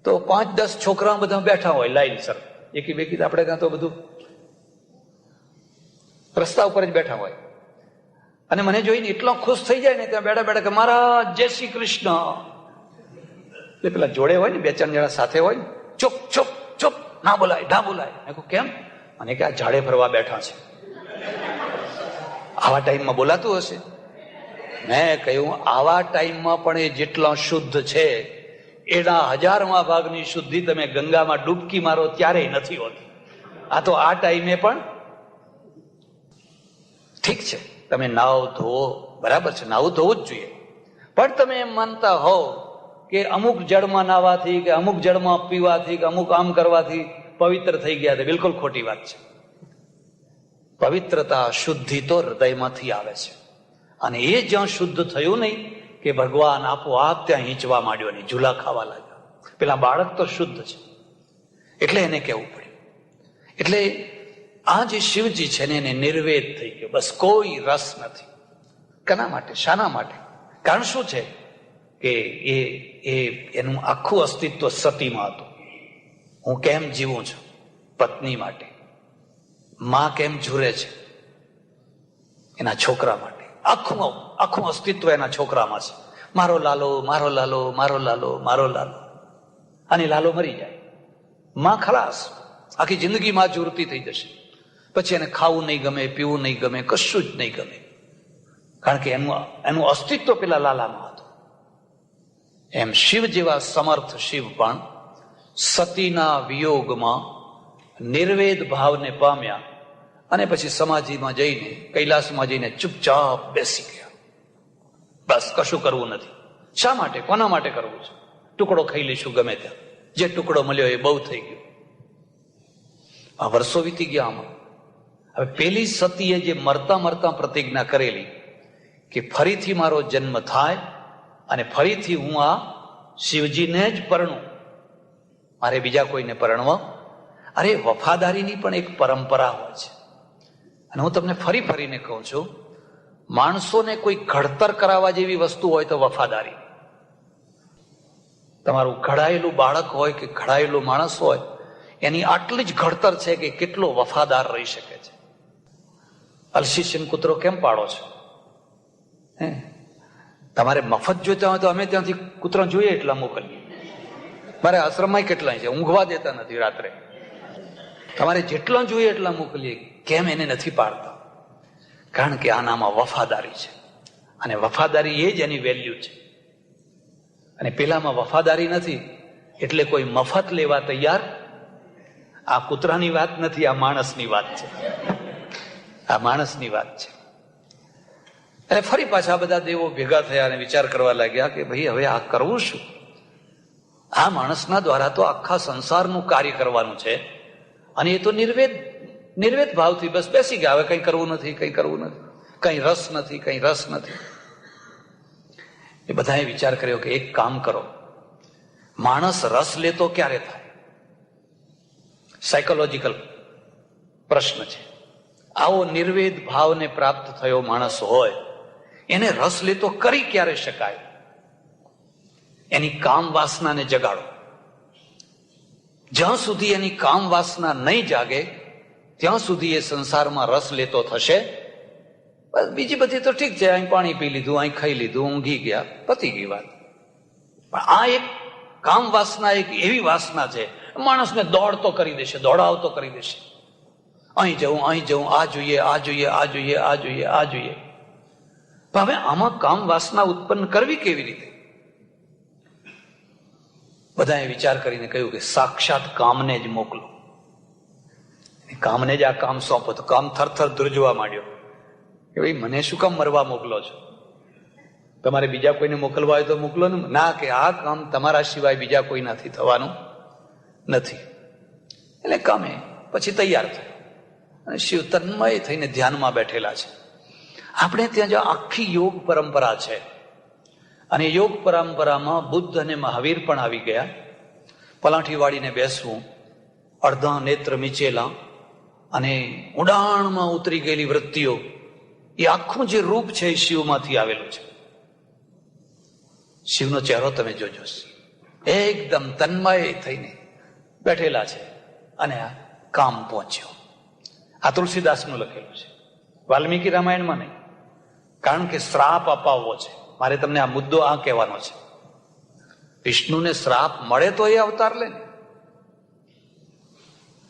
તો 5-10 છોકરાઓ બધા બેઠા હોય લાઈનસર, એકી બેકી. આપણે ત્યાં તો બધું રસ્તા ઉપર જ બેઠા હોય. અને મને જોઈને એટલો ખુશ થઈ જાય ને ત્યાં બેઠા બેઠા કે મહારાજ જય શ્રી કૃષ્ણ. એટલે પેલા જોડે હોય ને, 2-4 જણા સાથે હોય ને, ચૂપ ચૂપ ચૂપ, ના બોલાય ના બોલાય. મેં કહું કેમ? મને કે આ ઝાડે ફરવા બેઠા છે, આવા ટાઈમમાં બોલાતું હશે? મેં કહ્યું આવા ટાઈમમાં પણ એ જેટલા શુદ્ધ છે એના 1000મા ભાગની શુદ્ધિ તમે ગંગામાં ડૂબકી મારો ત્યારે નથી હોતી. આ તો આ ટાઈમે પણ ઠીક છે, તમે નાવ ધોવો, બરાબર છે, નાવું ધોવું જ જોઈએ. પણ તમે એમ માનતા હો કે અમુક જળમાં નાવાથી કે અમુક જળમાં પીવાથી કે અમુક આમ કરવાથી પવિત્ર થઈ ગયા, તો બિલકુલ ખોટી વાત છે. પવિત્રતા, શુદ્ધિ તો હૃદયમાંથી આવે છે. અને એ જ્યાં શુદ્ધ થયું નહીં કે ભગવાન આપોઆપ ત્યાં હીંચવા માંડ્યો, નહીં ઝૂલા ખાવા લાગ્યો. પેલા બાળક તો શુદ્ધ છે એટલે એને કહેવું પડ્યું. એટલે આ જે શિવજી છે ને, એને નિર્વેદ થઈ ગયો, બસ કોઈ રસ નથી. કેના માટે, શાના માટે? કારણ શું છે કે એનું આખું અસ્તિત્વ સતીમાં હતું. હું કેમ જીવું છું? પત્ની માટે. માં કેમ ઝૂરે છે? એના છોકરા માટે આખું અસ્તિત્વ એના છોકરામાં છે. મારો લાલો, મારો લાલો, મારો લાલો, મારો લાલો. અને લાલો મરી જાય, માં ખલાસ, આખી જિંદગી માં જુરતી થઈ જશે. પછી એને ખાવું નહીં ગમે, પીવું નહીં ગમે, કશું જ નહીં ગમે, કારણ કે એનું અસ્તિત્વ પેલા લાલામાં હતું. એમ શિવ જેવા સમર્થ શિવ પણ સતીના વિયોગમાં નિર્વેદ ભાવને પામ્યા અને પછી સમાધિમાં જઈને, કૈલાસમાં જઈને ચૂપચાપ બેસી ગયા. બસ કશું કરવું નથી. શા માટે, કોના માટે કરવું છે? ટુકડો ખાઈ લઈશું ગમે ત્યાં, જે ટુકડો મળ્યો એ બહુ થઈ ગયો. આ વર્ષો વીતી ગયા આમાં. હવે પેલી સતીએ જે મરતા મરતા પ્રતિજ્ઞા કરેલી કે ફરીથી મારો જન્મ થાય અને ફરીથી હું આ શિવજીને જ પરણું, મારે બીજા કોઈને પરણવા. અરે વફાદારીની પણ એક પરંપરા હોય છે. અને હું તમને ફરીને કહું છું, માણસોને કોઈ ઘડતર કરાવવા જેવી વસ્તુ હોય તો વફાદારી. તમારું ઘડાયેલું બાળક હોય કે ઘડાયેલું માણસ હોય, એની આટલી જ ઘડતર છે કે કેટલો વફાદાર રહી શકે છે. અલ્સીશિયન કૂતરો કેમ પાડો છો? તમારે મફત જોઈતા હોય તો અમે ત્યાંથી કૂતરા જોઈએ એટલા મોકલીએ. મારે આશ્રમમાં કેટલા છે, ઊંઘવા દેતા નથી રાત્રે. તમારે જેટલા જોઈએ એટલા મોકલીએ. કેમ એને નથી પાડતા? કારણ કે આનામાં વફાદારી છે, અને વફાદારી એ જ એની વેલ્યુ છે. અને પેલામાં વફાદારી નથી એટલે કોઈ મફત લેવા તૈયાર. આ કૂતરાની વાત નથી, આ માણસની વાત છે. આ માણસની વાત છે. અને ફરી પાછા બધા દેવો ભેગા થયા અને વિચાર કરવા લાગ્યા કે ભાઈ હવે આ કરવું શું? આ માણસના દ્વારા તો આખા સંસારનું કાર્ય કરવાનું છે, અને એ તો નિર્વેદ ભાવથી બસ બેસી ગયા. હવે કંઈ કરવું નથી, કંઈ કરવું નથી, કંઈ રસ નથી, કંઈ રસ નથી. એ બધાએ વિચાર કર્યો કે એક કામ કરો, માણસ રસ લેતો ક્યારે થાય? સાયકોલોજીકલ પ્રશ્ન છે. આવો નિર્વેદ ભાવને પ્રાપ્ત થયો માણસ હોય, એને રસ લેતો કરી ક્યારે શકાય? એની કામ વાસનાને જગાડો. જ્યાં સુધી એની કામ વાસના નહીં જાગે ત્યાં સુધી એ સંસારમાં રસ લેતો થશે. બીજી બધી તો ઠીક છે, અહીં પાણી પી લીધું, અહીં ખાઈ લીધું, ઊંઘી ગયા, પતી ગઈ વાત. પણ આ એક કામ વાસના એક એવી વાસના છે, માણસને દોડતો કરી દેશે, દોડાવતો કરી દેશે. અહીં જવું, અહીં જવું, આ જોઈએ, આ જોઈએ, આ જોઈએ, આ જોઈએ, આ જોઈએ. પણ હવે આમાં કામ વાસના ઉત્પન્ન કરવી કેવી રીતે? બધાએ વિચાર કરીને કહ્યું કે સાક્ષાત કામને જ મોકલો. કામને જ આ કામ સોંપો. તો કામ થરથર ધ્રુજવા માંડ્યો કે ભાઈ મને શું કામ મરવા મોકલો છો? તમારે બીજા કોઈને મોકલવા હોય તો મોકલો ને. ના, કે આ કામ તમારા સિવાય બીજા કોઈનાથી થવાનું નથી. એટલે કામે પછી તૈયાર થયો અને શિવ તન્મય થઈને ધ્યાનમાં બેઠેલા છે. આપણે ત્યાં જો આખી યોગ પરંપરા છે, અને યોગ પરંપરામાં બુદ્ધ અને મહાવીર પણ આવી ગયા. પલાઠી વાળીને બેસવું, અડધા નેત્ર મીચેલા અને ઊંડાણમાં ઉતરી ગયેલી વૃત્તિઓ, એ આખું જે રૂપ છે એ શિવમાંથી આવેલું છે. શિવનો ચહેરો તમે જોજો, એકદમ તન્મય થઈને બેઠેલા છે. અને આ કામ પહોંચ્યો. આ તુલસીદાસનું લખેલું છે, વાલ્મીકી રામાયણમાં નહીં. કારણ કે શ્રાપ અપાવવો છે. મારે તમને આ મુદ્દો આ કહેવાનો છે. વિષ્ણુને શ્રાપ મળે તો એ અવતાર લે ને.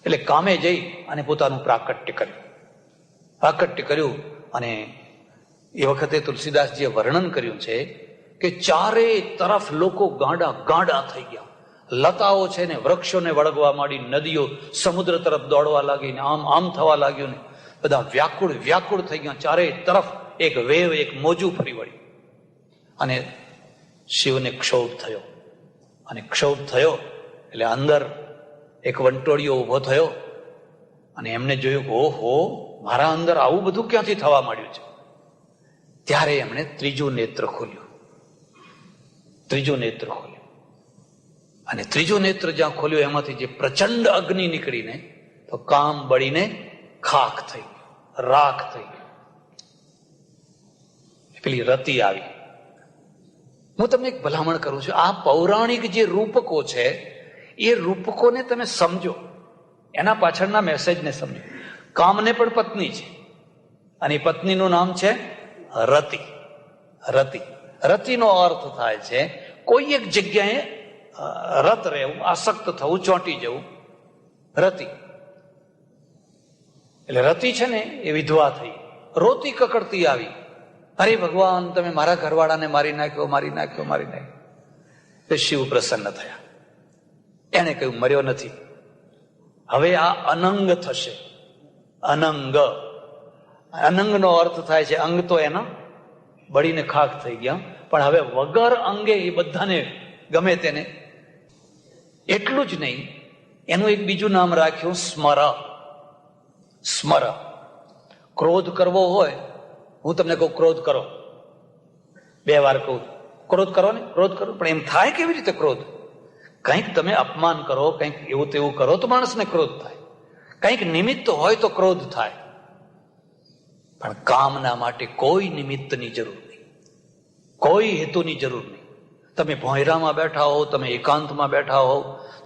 એટલે કામે જઈ અને પોતાનું પ્રાકટ્ય કર્યું. અને એ વખતે તુલસીદાસજીએ વર્ણન કર્યું છે કે ચારે તરફ લોકો ગાંડા થઈ ગયા. લતાઓ છે ને વૃક્ષોને વળગવા માંડી, નદીઓ સમુદ્ર તરફ દોડવા લાગી, ને આમ થવા લાગ્યું, ને બધા વ્યાકુળ થઈ ગયા. ચારે તરફ એક વેવ, એક મોજું ફરી વળ્યું. અને શિવને ક્ષોભ થયો. અને ક્ષોભ થયો એટલે અંદર એક વંટોળિયો ઉભો થયો. અને એમને જોયું કે ઓહો, મારા અંદર આવું બધું ક્યાંથી થવા માંડ્યું છે. ત્યારે એમણે ત્રીજું નેત્ર ખોલ્યું. અને ત્રીજું નેત્ર જ્યાં ખોલ્યું એમાંથી જે પ્રચંડ અગ્નિ નીકળીને તો કામ બળીને ખાખ થઈ ગયું, રાખ થઈ ગયું. પેલી રતિ આવી. હું તમને એક ભલામણ કરું છું, આ પૌરાણિક જે રૂપકો છે એ રૂપકોને તમે સમજો, એના પાછળના મેસેજને સમજો. કામને પણ પત્ની છે, અને પત્નીનું નામ છે રતિ. રતિ રતિનો અર્થ થાય છે કોઈ એક જગ્યાએ રત રહેવું, આસક્ત થવું, ચોંટી જવું. રતિ એટલે રતિ છે ને એ વિધવા થઈ, રોતી કકડતી આવી, અરે ભગવાન તમે મારા ઘરવાળાને મારી નાખ્યો, મારી નાખ્યો, મારી નાખ્યો. તો શિવ પ્રસન્ન થયા. એને કહ્યું મર્યો નથી, હવે આ અનંગ થશે. અનંગ, અનંગનો અર્થ થાય છે અંગ તો એના બળીને ખાક થઈ ગયા, પણ હવે વગર અંગે એ બધાને ગમે તેને. એટલું જ નહીં, એનું એક બીજું નામ રાખ્યું સ્મર. સ્મર. ક્રોધ કરવો હોય, હું તમને કહું ક્રોધ કરો, 2 વાર કહું ક્રોધ કરો ને, ક્રોધ કરો, પણ એમ થાય કેવી રીતે ક્રોધ? કંઈક તમે અપમાન કરો, કંઈક એવું તેવું કરો તો માણસને ક્રોધ થાય, કંઈક નિમિત્ત હોય તો ક્રોધ થાય. પણ કામના માટે કોઈ નિમિત્તની જરૂર નહીં, કોઈ હેતુની જરૂર નહીં. તમે ભોંયરામાં બેઠા હો, તમે એકાંતમાં બેઠા હો,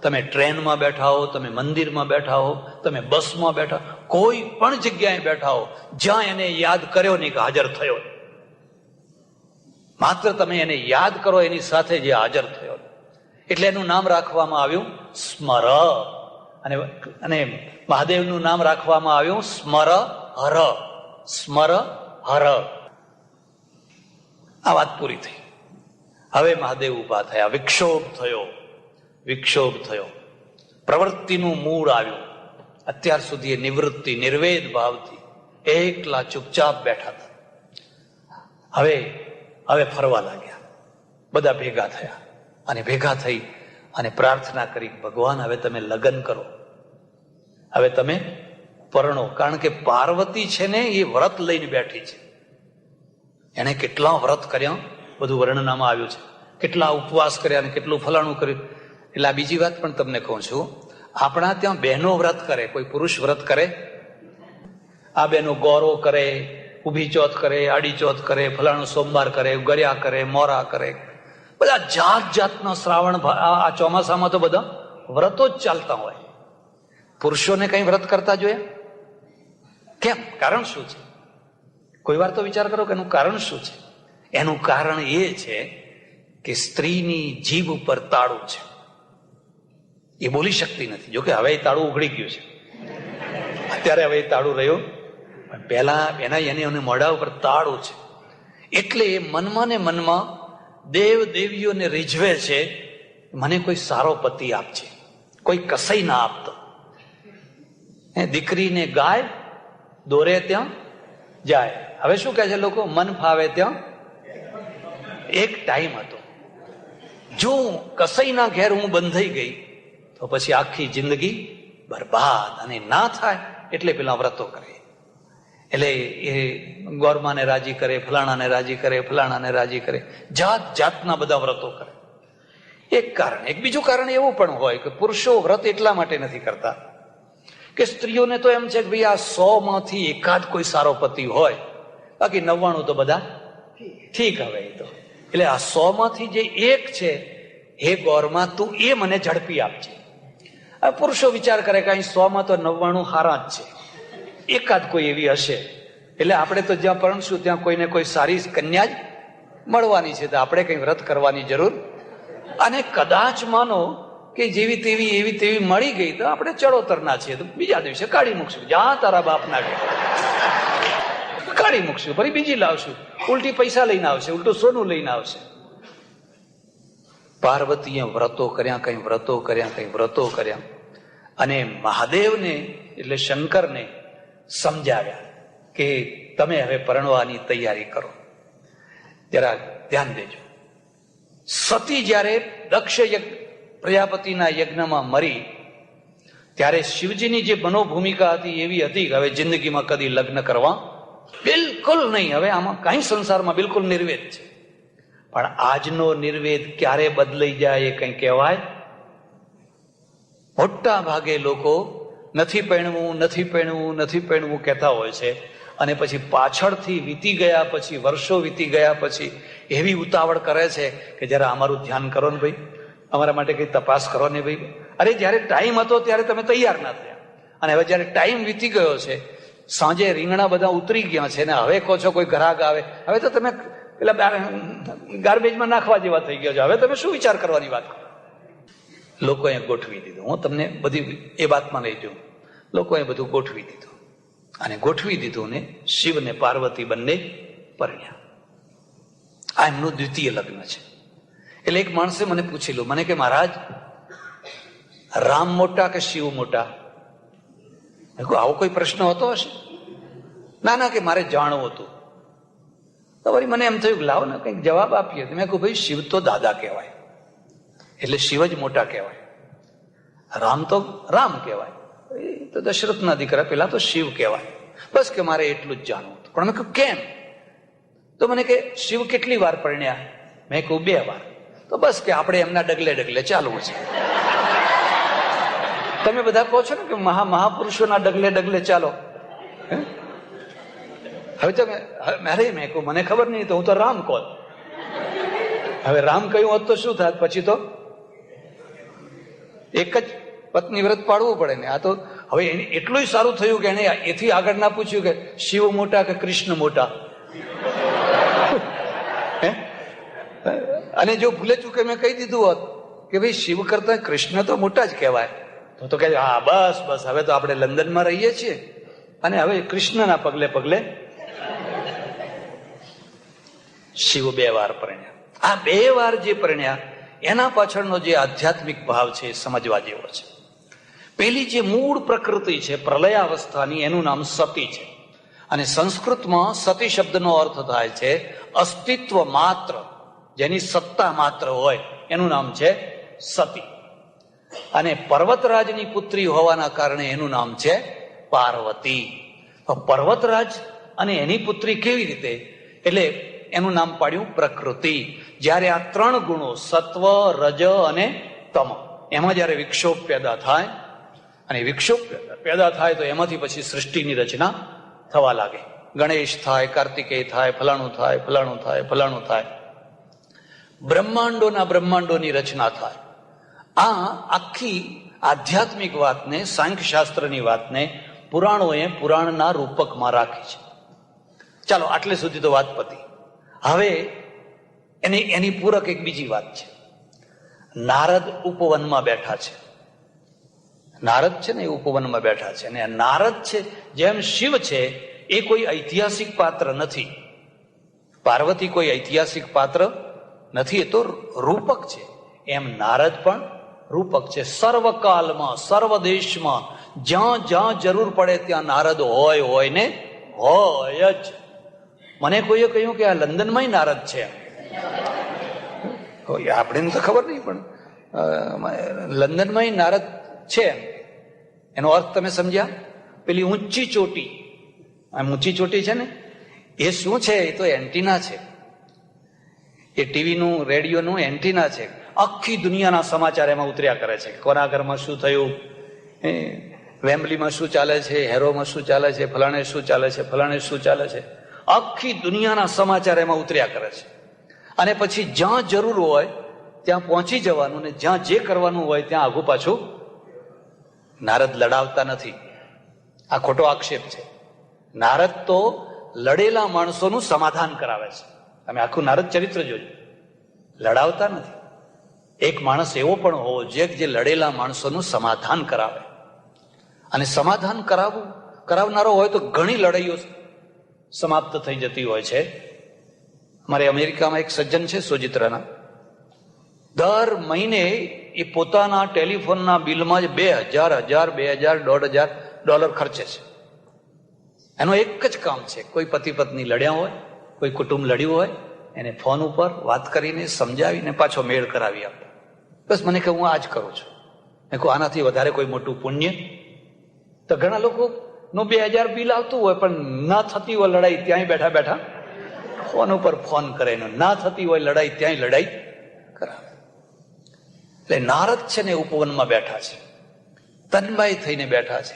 તમે ટ્રેનમાં બેઠા હો, તમે મંદિરમાં બેઠા હો, તમે બસમાં બેઠા, કોઈ પણ જગ્યાએ બેઠા હો, જ્યાં એને યાદ કર્યો નહીં કે હાજર થયો, માત્ર તમે એને યાદ કરો એની સાથે જે હાજર થયો, એટલે એનું નામ રાખવામાં આવ્યું સ્મર. અને મહાદેવનું નામ રાખવામાં આવ્યું સ્મર હર. સ્મર હર. આ વાત પૂરી થઈ. હવે મહાદેવ ઉભા થયા, વિક્ષોભ થયો, વિક્ષોભ થયો, પ્રવૃત્તિનું મૂળ આવ્યું. અત્યાર સુધી એ નિવૃત્તિ નિર્વેદ ભાવથી એકલા ચૂપચાપ બેઠા હતા. હવે ફરવા લાગ્યા, બધા ભેગા થયા અને ભેગા થઈ અને પ્રાર્થના કરી, ભગવાન હવે તમે લગ્ન કરો, હવે તમે પરણો. કારણ કે પાર્વતી છે ને એ વ્રત લઈને બેઠી છે. એને કેટલા વ્રત કર્યા બધું વર્ણનામાં આવ્યું છે, કેટલા ઉપવાસ કર્યા અને કેટલું ફલાણું કર્યું. એટલે આ બીજી વાત પણ તમને કહું છું, આપણા ત્યાં બહેનો વ્રત કરે, કોઈ પુરુષ વ્રત કરે? આ બહેનો ગૌરો કરે, ઊભી ચોથ કરે, આડી ચોથ કરે, ફલાણું સોમવાર કરે, ગર્યા કરે, મોરા કરે, બધા જાત જાતના શ્રાવણ, આ ચોમાસામાં તો બધા વ્રતો જ ચાલતા હોય. પુરુષોને કઈ વ્રત કરતા જોયા? કેમ? કારણ શું છે? કોઈ વાર તો વિચાર કરો કે એનું કારણ શું છે? એનું કારણ એ છે કે સ્ત્રીની જીભ ઉપર તાળું છે, એ બોલી શકતી નથી. જોકે હવે એ તાળું ઉઘડી ગયું છે, અત્યારે હવે એ તાળું રહ્યું, પણ પહેલા એને મોઢા ઉપર તાળું છે. એટલે એ મનમાં ને મનમાં દેવ દેવીઓને રીઝવે છે, મને કોઈ સારો પતિ આપજે, કોઈ કસાઈ ના આપતો. દીકરીને ગાય દોરે ત્યાં જાય. હવે શું કહે છે લોકો? મન ફાવે ત્યાં. એક ટાઈમ હતો, જો કસાઈના ઘેર હું બંધાઈ ગઈ તો પછી આખી જિંદગી બરબાદ. અને ના થાય એટલે પેલા વ્રતો કરે. એટલે એ ગોરમાને રાજી કરે, ફલાણાને રાજી કરે, ફલાણાને રાજી કરે, જાત જાતના બધા વ્રતો કરે. એક કારણ. એક બીજું કારણ એવું પણ હોય કે પુરુષો વ્રત એટલા માટે નથી કરતા કે સ્ત્રીઓને તો એમ છે કે ભાઈ આ 100 માંથી એકાદ કોઈ સારો પતિ હોય, બાકી 99 તો બધા ઠીક. હવે એ તો એટલે આ 100 માંથી જે એક છે, હે ગોરમાં તું એ મને ઝડપી આપજે. આ પુરુષો વિચાર કરે કે અહીં 100 માં તો 99 હારા જ છે, એકાદ કોઈ એવી હશે, એટલે આપણે તો જ્યાં પરણશું ત્યાં કોઈને કોઈ સારી કન્યા જ મળવાની છે, તો આપણે કઈ વ્રત કરવાની જરૂર. અને કદાચ માનો કે જેવી તેવી એવી તેવી મળી ગઈ તો આપણે ચડોતરના છીએ, તો બીજા દિવસે કાઢી મૂકશું, જ્યાં તારા બાપ ના કે કાઢી મૂકશું, ફરી બીજી લાવશું, ઉલટી પૈસા લઈને આવશે, ઉલટું સોનું લઈને આવશે. પાર્વતીએ વ્રતો કર્યા, કઈ વ્રતો કર્યા, કઈ વ્રતો કર્યા. અને મહાદેવને એટલે શંકરને સમજાવ્યા કે તમે હવે પરણવાની તૈયારી કરો. જરા ધ્યાન દેજો. સતી જયારે દક્ષ પ્રજાપતિના યજ્ઞમાં મરી, ત્યારે શિવજીની જે મનોભૂમિકા હતી એવી હતી કે હવે જિંદગીમાં કદી લગ્ન કરવા બિલકુલ નહીં, હવે આમાં કઈ સંસારમાં બિલકુલ નિર્વેદ છે. પણ આજનો નિર્વેદ ક્યારે બદલાઈ જાય એ કઈ કહેવાય? મોટા ભાગે લોકો નથી પરણવું, નથી પરણવું, નથી પરણવું કહેતા હોય છે, અને પછી પાછળથી વીતી ગયા પછી, વર્ષો વીતી ગયા પછી એવી ઉતાવળ કરે છે કે જરા અમારું ધ્યાન કરો ને ભાઈ, અમારા માટે કઈ તપાસ કરો ને ભાઈ. અરે જયારે ટાઈમ હતો ત્યારે તમે તૈયાર ના થયા, અને હવે જયારે ટાઈમ વીતી ગયો છે સાંજે રીંગણા બધા ઉતરી ગયા છે ને હવે કહો છો કોઈ ગ્રાહક આવે, હવે તો તમે પેલા ગાર્બેજમાં નાખવા જેવા થઈ ગયા છો, હવે તમે શું વિચાર કરવાની વાત કરો? લોકોએ ગોઠવી દીધું. હું તમને બધી એ વાતમાં લઈ જાઉં. લોકોએ બધું ગોઠવી દીધું અને ગોઠવી દીધું ને શિવ ને પાર્વતી બંને પરણ્યા. આ એમનું દ્વિતીય લગ્ન છે. એટલે એક માણસે મને પૂછેલું, મને કે મહારાજ રામ મોટા કે શિવ મોટા? મેં કહ્યું આવો કોઈ પ્રશ્ન હોતો હશે? ના ના, કે મારે જાણવું હતું. તો વળી મને એમ થયું લાવો ને કંઈક જવાબ આપીએ. મેં કહ્યું ભાઈ શિવ તો દાદા કહેવાય, એટલે શિવ જ મોટા કહેવાય. રામ તો રામ કહેવાય, એ તો દશરથના દીકરા, પેલા તો શિવ કહેવાય. બસ કે મારે એટલું જ જાણવું હતું. પણ મેં કહ્યું કેમ? તો મને કે શિવ કેટલી વાર પરણ્યા? મેં કહ્યું 2 વાર. તો બસ કે આપણે એમના ડગલે ડગલે ચાલવું છે. તમે બધા કહો છો ને કે મહાપુરુષોના ડગલે ડગલે ચાલો. હવે તો મેં કહું મને ખબર નહીં, તો હું તો રામ કહું. હવે રામ કહ્યું હોત તો શું થાત? પછી તો એક જ પત્ની વ્રત પાડવું પડે ને. આ તો હવે એટલું સારું થયું કે એને એથી આગળ ના પૂછ્યું કે શિવ મોટા કે કૃષ્ણ મોટા. અને જો ભૂલે ચૂકે મેં કહી દીધું હોત કે ભાઈ શિવ કરતા કૃષ્ણ તો મોટા જ કહેવાય, તો કહે હા બસ બસ હવે તો આપણે લંડનમાં રહીએ છીએ અને હવે કૃષ્ણના પગલે પગલે. શિવ 2 વાર પરણ્યા. આ 2 વાર જે પરણ્યા એના પાછળનો જે આધ્યાત્મિક ભાવ છે એ સમજવા જેવો છે. પેલી જે મૂળ પ્રકૃતિ છે પ્રલયાવસ્થાની, એનું નામ સતી છે. અને સંસ્કૃતમાં સતી શબ્દનો અર્થ થાય છે અસ્તિત્વ માત્ર, જેની સત્તા માત્ર હોય એનું નામ છે સતી. અને પર્વતરાજની પુત્રી હોવાના કારણે એનું નામ છે પાર્વતી. પર્વતરાજ અને એની પુત્રી કેવી રીતે? એટલે એનું નામ પાડ્યું પ્રકૃતિ. જ્યારે આ 3 ગુણો સત્વ, રજ અને તમ, એમાં જયારે વિક્ષોભ પેદા થાય, અને વિક્ષોભ પેદા થાય તો એમાંથી પછી સૃષ્ટિની રચના થવા લાગે. ગણેશ થાય, કાર્તિકેય થાય, ફલાણું થાય, ફલાણું થાય, ફલાણું થાય. બ્રહ્માંડોની રચના થાય. આ આખી આધ્યાત્મિક વાતને, સાંખ્ય શાસ્ત્રની વાતને પુરાણોએ પુરાણના રૂપકમાં રાખી છે. ચાલો આટલે સુધી તો વાત પતી. હવે એની પૂરક એક બીજી વાત છે. નારદ ઉપવનમાં બેઠા છે. નારદ છે ને એ ઉપવનમાં બેઠા છે. અને નારદ છે જેમ શિવ છે એ કોઈ ઐતિહાસિક પાત્ર નથી. પાર્વતી કોઈ ઐતિહાસિક પાત્ર નથી, એ તો રૂપક છે. એમ નારદ પણ રૂપક છે. સર્વકાલમાં, સર્વ દેશમાં જ્યાં જ્યાં જરૂર પડે ત્યાં નારદ હોય ને હોય જ. મને કોઈએ કહ્યું કે આ લંડનમાં નારદ છે. આપણે તો ખબર નહીં, પણ લંડનમાં નારદ છે. એનો અર્થ તમે સમજ્યા? પેલી ઊંચી ચોટી, આમ ઊંચી ચોટી છે ને, એ શું છે? એ તો એન્ટીના છે. એ ટીવીનું, રેડિયોનું એન્ટીના છે. આખી દુનિયાના સમાચાર એમાં ઉતર્યા કરે છે. કોના ઘરમાં શું થયું, વેમ્બલીમાં શું ચાલે છે, હેરોમાં શું ચાલે છે, ફલાણે શું ચાલે છે, ફલાણે શું ચાલે છે. આખી દુનિયાના સમાચાર એમાં ઉતર્યા કરે છે. અને પછી જ્યાં જરૂર હોય ત્યાં પહોંચી જવાનું, ને જ્યાં જે કરવાનું હોય ત્યાં આઘું પાછું. નારદ લડાવતા નથી. આ ખોટો આક્ષેપ છે. નારદ તો લડેલા માણસોનું સમાધાન કરાવે છે. તમે આખું નારદ ચરિત્ર જોજો. લડાવતા નથી. એક માણસ એવો પણ હોવો જોઈએ જે લડેલા માણસોનું સમાધાન કરાવે. અને સમાધાન કરાવનારો હોય તો ઘણી લડાઈઓ સમાપ્ત થઈ જતી હોય છે. અમારે અમેરિકામાં એક સજ્જન છે સોજિત્રાના. દર મહિને એ પોતાના ટેલિફોનના બિલમાં જ $2,000 ખર્ચે છે. એનો એક જ કામ છે, કોઈ પતિ પત્ની લડ્યા હોય, કોઈ કુટુંબ લડ્યું હોય, એને ફોન ઉપર વાત કરીને સમજાવીને પાછો મેળ કરાવી આપે. બસ મને કહે હું આ જ કરું છું. મેં કહું આનાથી વધારે કોઈ મોટું પુણ્ય? તો ઘણા લોકો નું 2000 બિલ આવતું હોય પણ ના થતી હોય લડાઈ, ત્યાંય બેઠા બેઠા ફોન ઉપર ફોન કરે. ના થતી હોય લડાઈ, ત્યાંય લડાઈ કરાવે. એટલે નારદ છે ને ઉપવનમાં બેઠા છે, તન્મય થઈને બેઠા છે.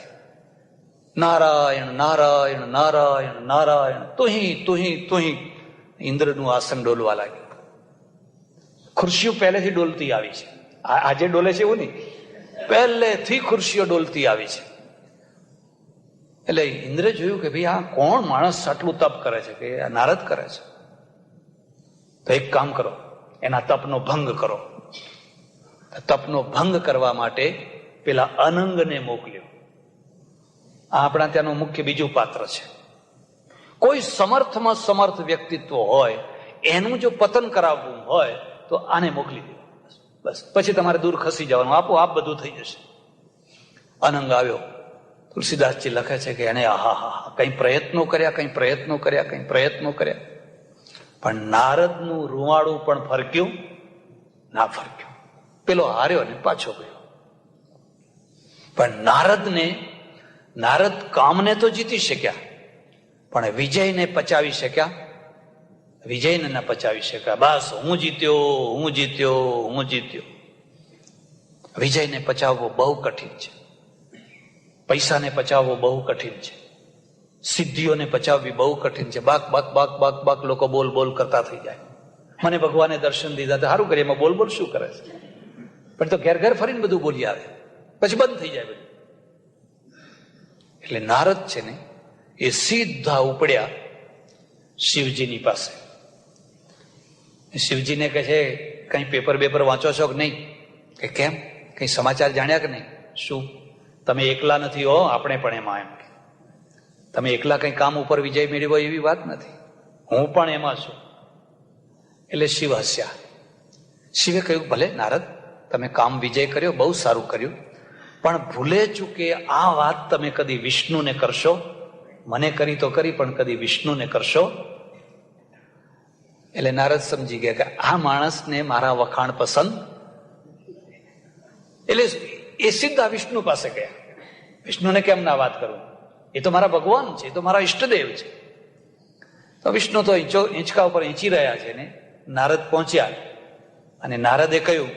નારાયણ નારાયણ નારાયણ નારાયણ, તુહી તુહી તુહી. ઇન્દ્રનું આસન ડોલવા લાગ્યું. ખુરશીઓ પહેલેથી ડોલતી આવી છે. આજે ડોલે છે એવું નહીં, પહેલેથી ખુરશીઓ ડોલતી આવી છે. એટલે ઇન્દ્રે જોયું કે ભાઈ આ કોણ માણસ આટલું તપ કરે છે, કે આ નારદ કરે છે. તો એક કામ કરો, એના તપનો ભંગ કરો. તપનો ભંગ કરવા માટે પેલા અનંગને મોકલ્યો. આ આપણા ત્યાંનું મુખ્ય બીજું પાત્ર છે. કોઈ સમર્થમાં સમર્થ વ્યક્તિત્વ હોય, એનું જો પતન કરાવવું હોય તો આને મોકલી દો. બસ પછી તમારે દૂર ખસી જવાનું, આપોઆપ બધું થઈ જશે. અનંગ આવ્યો. તુલસીદાસજી લખે છે કે એને કઈ પ્રયત્નો કર્યા, પણ નારદનું રૂવાડું પણ ફરક્યું ના ફરક્યું. પેલો હાર્યો ને પાછો ગયો. પણ નારદ કામને તો જીતી શક્યા, પણ વિજયને પચાવી શક્યા? વિજયને ન પચાવી શક્યા. બસ હું જીત્યો. વિજયને પચાવવો બહુ કઠિન છે. પૈસાને પચાવવો બહુ કઠિન છે. સિદ્ધિઓને પચાવવી બહુ કઠિન છે. બાક લોકો બોલ કરતા થઈ જાય. મને ભગવાને દર્શન દીધા તો સારું કરે, એમાં બોલ શું કરે છે? પણ તો ઘેર ફરીને બધું બોલી આવે, પછી બંધ થઈ જાય બધું. એટલે નારદ છે ને એ સીધા ઉપડ્યા શિવજીની પાસે. શિવજીને કહે છે, કઈ પેપર વાંચો છો કે નહીં? કે કેમ, કઈ સમાચાર જાણ્યા કે નહીં? શું તમે એકલા નથી હો, આપણે પણ એમાં. એમ તમે એકલા કઈ કામ ઉપર વિજય મેળવ્યો એવી વાત નથી, હું પણ એમાં છું. એટલે શિવ હસ્યા. શિવે કહ્યું, ભલે નારદ, તમે કામ વિજય કર્યો, બહુ સારું કર્યું, પણ ભૂલે ચૂકે આ વાત તમે કદી વિષ્ણુને કરશો? મને કરી તો કરી, પણ કદી વિષ્ણુને કરશો? એટલે નારદ સમજી ગયા કે આ માણસને મારા વખાણ પસંદ. એટલે એ સીધા વિષ્ણુ પાસે ગયા. વિષ્ણુને કેમ ના વાત કરું? એ તો મારા ભગવાન છે, એ તો મારા ઈષ્ટદેવ છે. તો વિષ્ણુ તો ઈંચકા ઉપર ઈંચી રહ્યા છે ને. નારદ પહોંચ્યા અને નારદે કહ્યું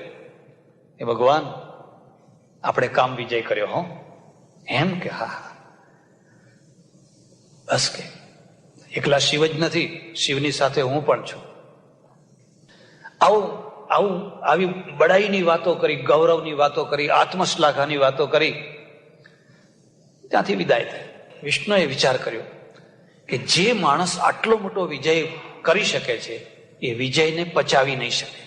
કે ભગવાન, આપણે કામ વિજય કર્યો હો. એમ કે હા. બસ કે એકલા શિવ જ નથી, શિવની સાથે હું પણ છું. આવી બડાઈની વાતો કરી, ગૌરવની વાતો કરી, આત્મશ્લાઘાની વાતો કરી, ત્યાંથી વિદાય થાય. વિષ્ણુએ વિચાર કર્યો કે જે માણસ આટલો મોટો વિજય કરી શકે છે, એ વિજયને પચાવી નહીં શકે.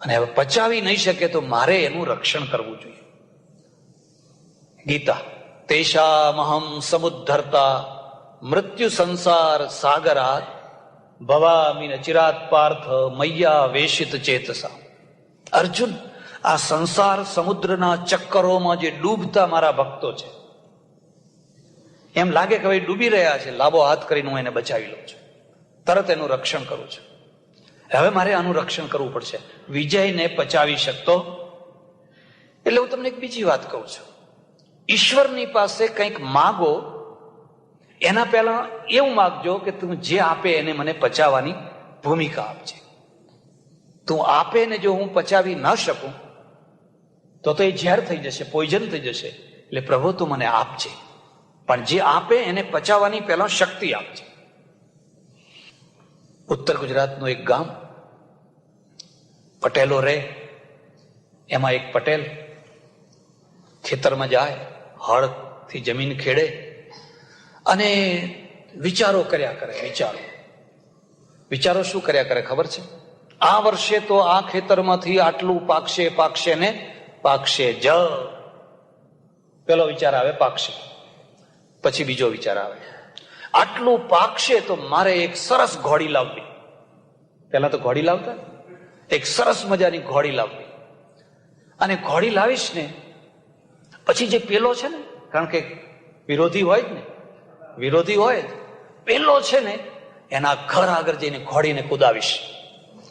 અને હવે પચાવી નહીં શકે તો મારે એનું રક્ષણ કરવું જોઈએ. ગીતા, તેષામહં સમુદ્ધર્તા મૃત્યુ સંસાર સાગરાત ભવામિ ચિરાત પાર્થ મૈયા વેશિત ચેતસા. અર્જુન, આ સંસાર સમુદ્રના ચક્કરોમાં જે ડૂબતા મારા ભક્તો છે, એમ લાગે કે ભાઈ ડૂબી રહ્યા છે, લાંબો હાથ કરીને હું એને બચાવી લઉં છું, તરત એનું રક્ષણ કરું છું. હવે મારે આનું રક્ષણ કરવું પડશે. વિજયને પચાવી શકતો. એટલે હું તમને એક બીજી વાત કહું છું. ઈશ્વરની પાસે કંઈક માગો, એના પહેલા એવું માગજો કે તું જે આપે એને મને પચાવવાની ભૂમિકા આપજે. તું આપે ને જો હું પચાવી ન શકું તો એ ઝેર થઈ જશે, પોઈઝન થઈ જશે. એટલે પ્રભુ તું મને આપજે, પણ જે આપે એને પચાવવાની પહેલા શક્તિ આપજે. ઉત્તર ગુજરાતનું એક ગામ, પટેલો રહે. એમાં એક પટેલ ખેતરમાં જાય, હળથી જમીન ખેડે અને વિચારો કર્યા કરે. વિચારો શું કર્યા કરે ખબર છે? આ વર્ષે તો આ ખેતરમાંથી આટલું પાકશે ને પાકશે જ. પેલો વિચાર આવે પાકશે. પછી બીજો વિચાર આવે આટલું પાકશે તો મારે એક સરસ ઘોડી લાવવી. પેલા તો ઘોડી લાવતા, એક સરસ મજાની ઘોડી લાવવી. અને ઘોડી લાવીશ ને પછી જે પેલો છે ને, કારણ કે વિરોધી હોય પેલો છે ને, એના ઘર આગળ જઈને ઘોડીને કુદાવીશ,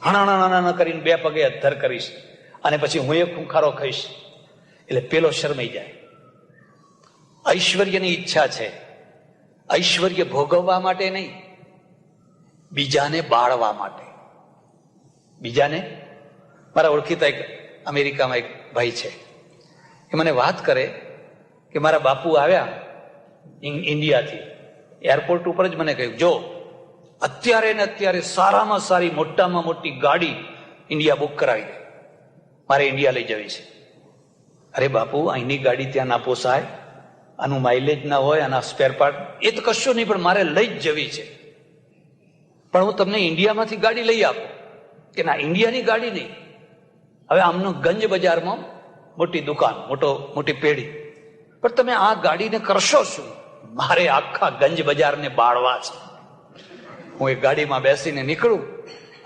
હણાણા કરીને 2 પગે અધ્ધર કરીશ, અને પછી હું એક ખૂંખારો ખાઈશ. એટલે પેલો શરમાઈ જાય. ઐશ્વર્યની ઈચ્છા છે. ઐશ્વર્ય ભોગવવા માટે નહીં, બીજાને બાળવા માટે. મારા ઓળખીતા એક અમેરિકામાં એક ભાઈ છે, એ મને વાત કરે કે મારા બાપુ આવ્યા ઇન્ડિયાથી. એરપોર્ટ ઉપર જ મને કહ્યું, જો અત્યારે સારામાં સારી મોટામાં મોટી ગાડી ઇન્ડિયા બુક કરાવી દે, મારે ઇન્ડિયા લઈ જવી છે. અરે બાપુ, અહીંની ગાડી ત્યાં ના પોસાય, આનું માઇલેજ ના હોય, આના સ્પેર પાર્ટ, એ તો કશું નહીં, પણ મારે લઈ જ જવી છે. પણ હું તમને ઇન્ડિયામાંથી ગાડી લઈ આપું કે ના, ઇન્ડિયાની ગાડી નહીં. હવે આમનો ગંજ બજારમાં મોટી દુકાન, મોટી પેઢી, પણ તમે આ ગાડીને કરશો શું? મારે આખા ગંજ બજારને બાળવા છે. હું એક ગાડીમાં બેસીને નીકળું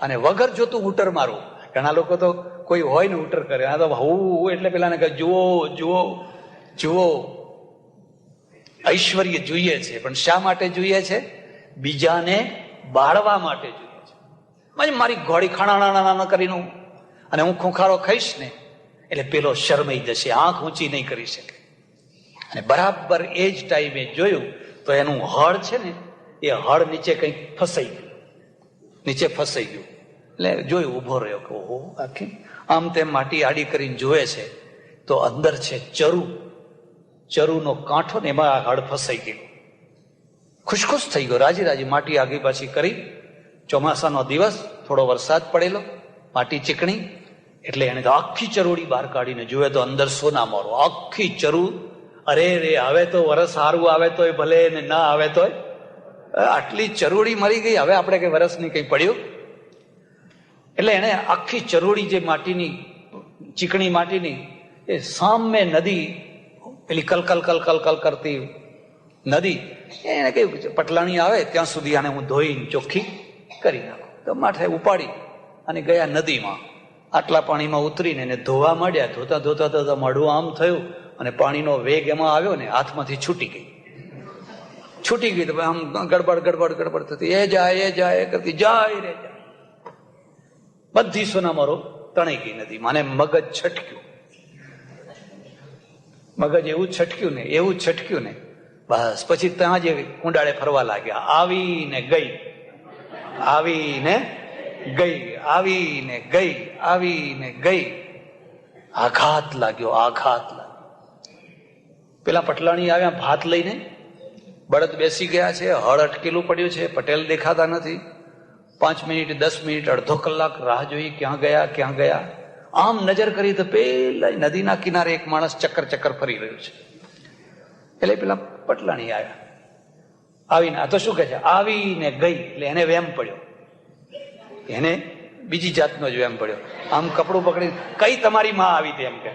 અને વગર જોતું ઉટર મારું. ઘણા લોકો તો કોઈ હોય ને ઉટર કરે, આ તો હું એટલે પેલાને કહે જુઓ જુઓ જુઓ. ઐશ્વર્ય જોઈએ છે, પણ શા માટે જોઈએ છે? બીજાને બાળવા માટે જોઈએ છે. મારી ઘોડી ખાણા કરીને અને હું ખૂંખારો ખાઈશ ને એટલે પેલો શરમાઈ જશે, આંખ ઊંચી નહીં કરી શકે. અને બરાબર એ જ ટાઈમે જોયું તો એનું હળ છે ને, એ હળ નીચે કંઈક ફસાઈ ગયું, નીચે ફસાઈ ગયું. એટલે જોયું, ઉભો રહ્યો કે ઓહો, આખી આમ તેમ માટી આડી કરીને જોવે છે તો અંદર છે ચરુનો કાંઠો ને એમાં હળ ફસાઈ ગયું. ખુશખુશ થઈ ગયો, રાજી રાજી માટી આગી પાછી કરી. ચોમાસાનો દિવસ, થોડો વરસાદ પડેલો, માટી ચીકણી, એટલે એને તો આખી ચરોડી બહાર કાઢીને જોવે તો અંદર સોના મોરો, આખી ચરુ. અરે રે, હવે તો વરસ સારું આવે તોય ભલે ને ના આવે તોય, આટલી ચરોડી મરી ગઈ, હવે આપણે કઈ વરસ ની કઈ પડ્યું. એટલે એને આખી ચરોડી જે માટીની, ચીકણી માટીની, એ સામે નદી, પેલી કલકલ કલકલ કલ કરતી નદી, એને કહ્યું પટલાણી આવે ત્યાં સુધી આને હું ધોઈને ચોખ્ખી કરી નાખું. તો માથે ઉપાડી અને ગયા નદીમાં. આટલા પાણીમાં ઉતરીને એને ધોવા માંડ્યા. ધોતા ધોતા ધોતા મોઢું આમ થયું અને પાણીનો વેગ એમાં આવ્યો ને હાથમાંથી છૂટી ગઈ. તો આમ ગડબડ થતી, એ જાય કરતી, જાય રે જાય, બધી સોનામારો તણાઈ ગઈ નદી. મને મગજ છટક્યું, મગજ એવું છટક્યું ને બસ. પછી ત્યાં જે કુંડાળે ફરવા લાગ્યા, આવીને ગઈ, આવીને ગઈ, આવીને ગઈ, આવીને ગઈ. આઘાત લાગ્યો. પેલા પટલાણી આવ્યા ભાત લઈને, બળદ બેસી ગયા છે, હળ અટકેલું પડ્યું છે, પટેલ દેખાતા નથી. 5 મિનિટ, 10 મિનિટ, અડધો કલાક રાહ જોઈ, ક્યાં ગયા. આમ નજર કરી તો પેલા નદીના કિનારે એક માણસ ચક્કર ફરી રહ્યું છે. એટલે પેલા પટલાણી આવ્યા, આવીને આ તો શું કહે છે, આવીને ગઈ. એટલે એને વેમ પડ્યો, એને બીજી જાતનો જ વેમ પડ્યો. આમ કપડું પકડી, કઈ તમારી માં આવી હતી એમ કે,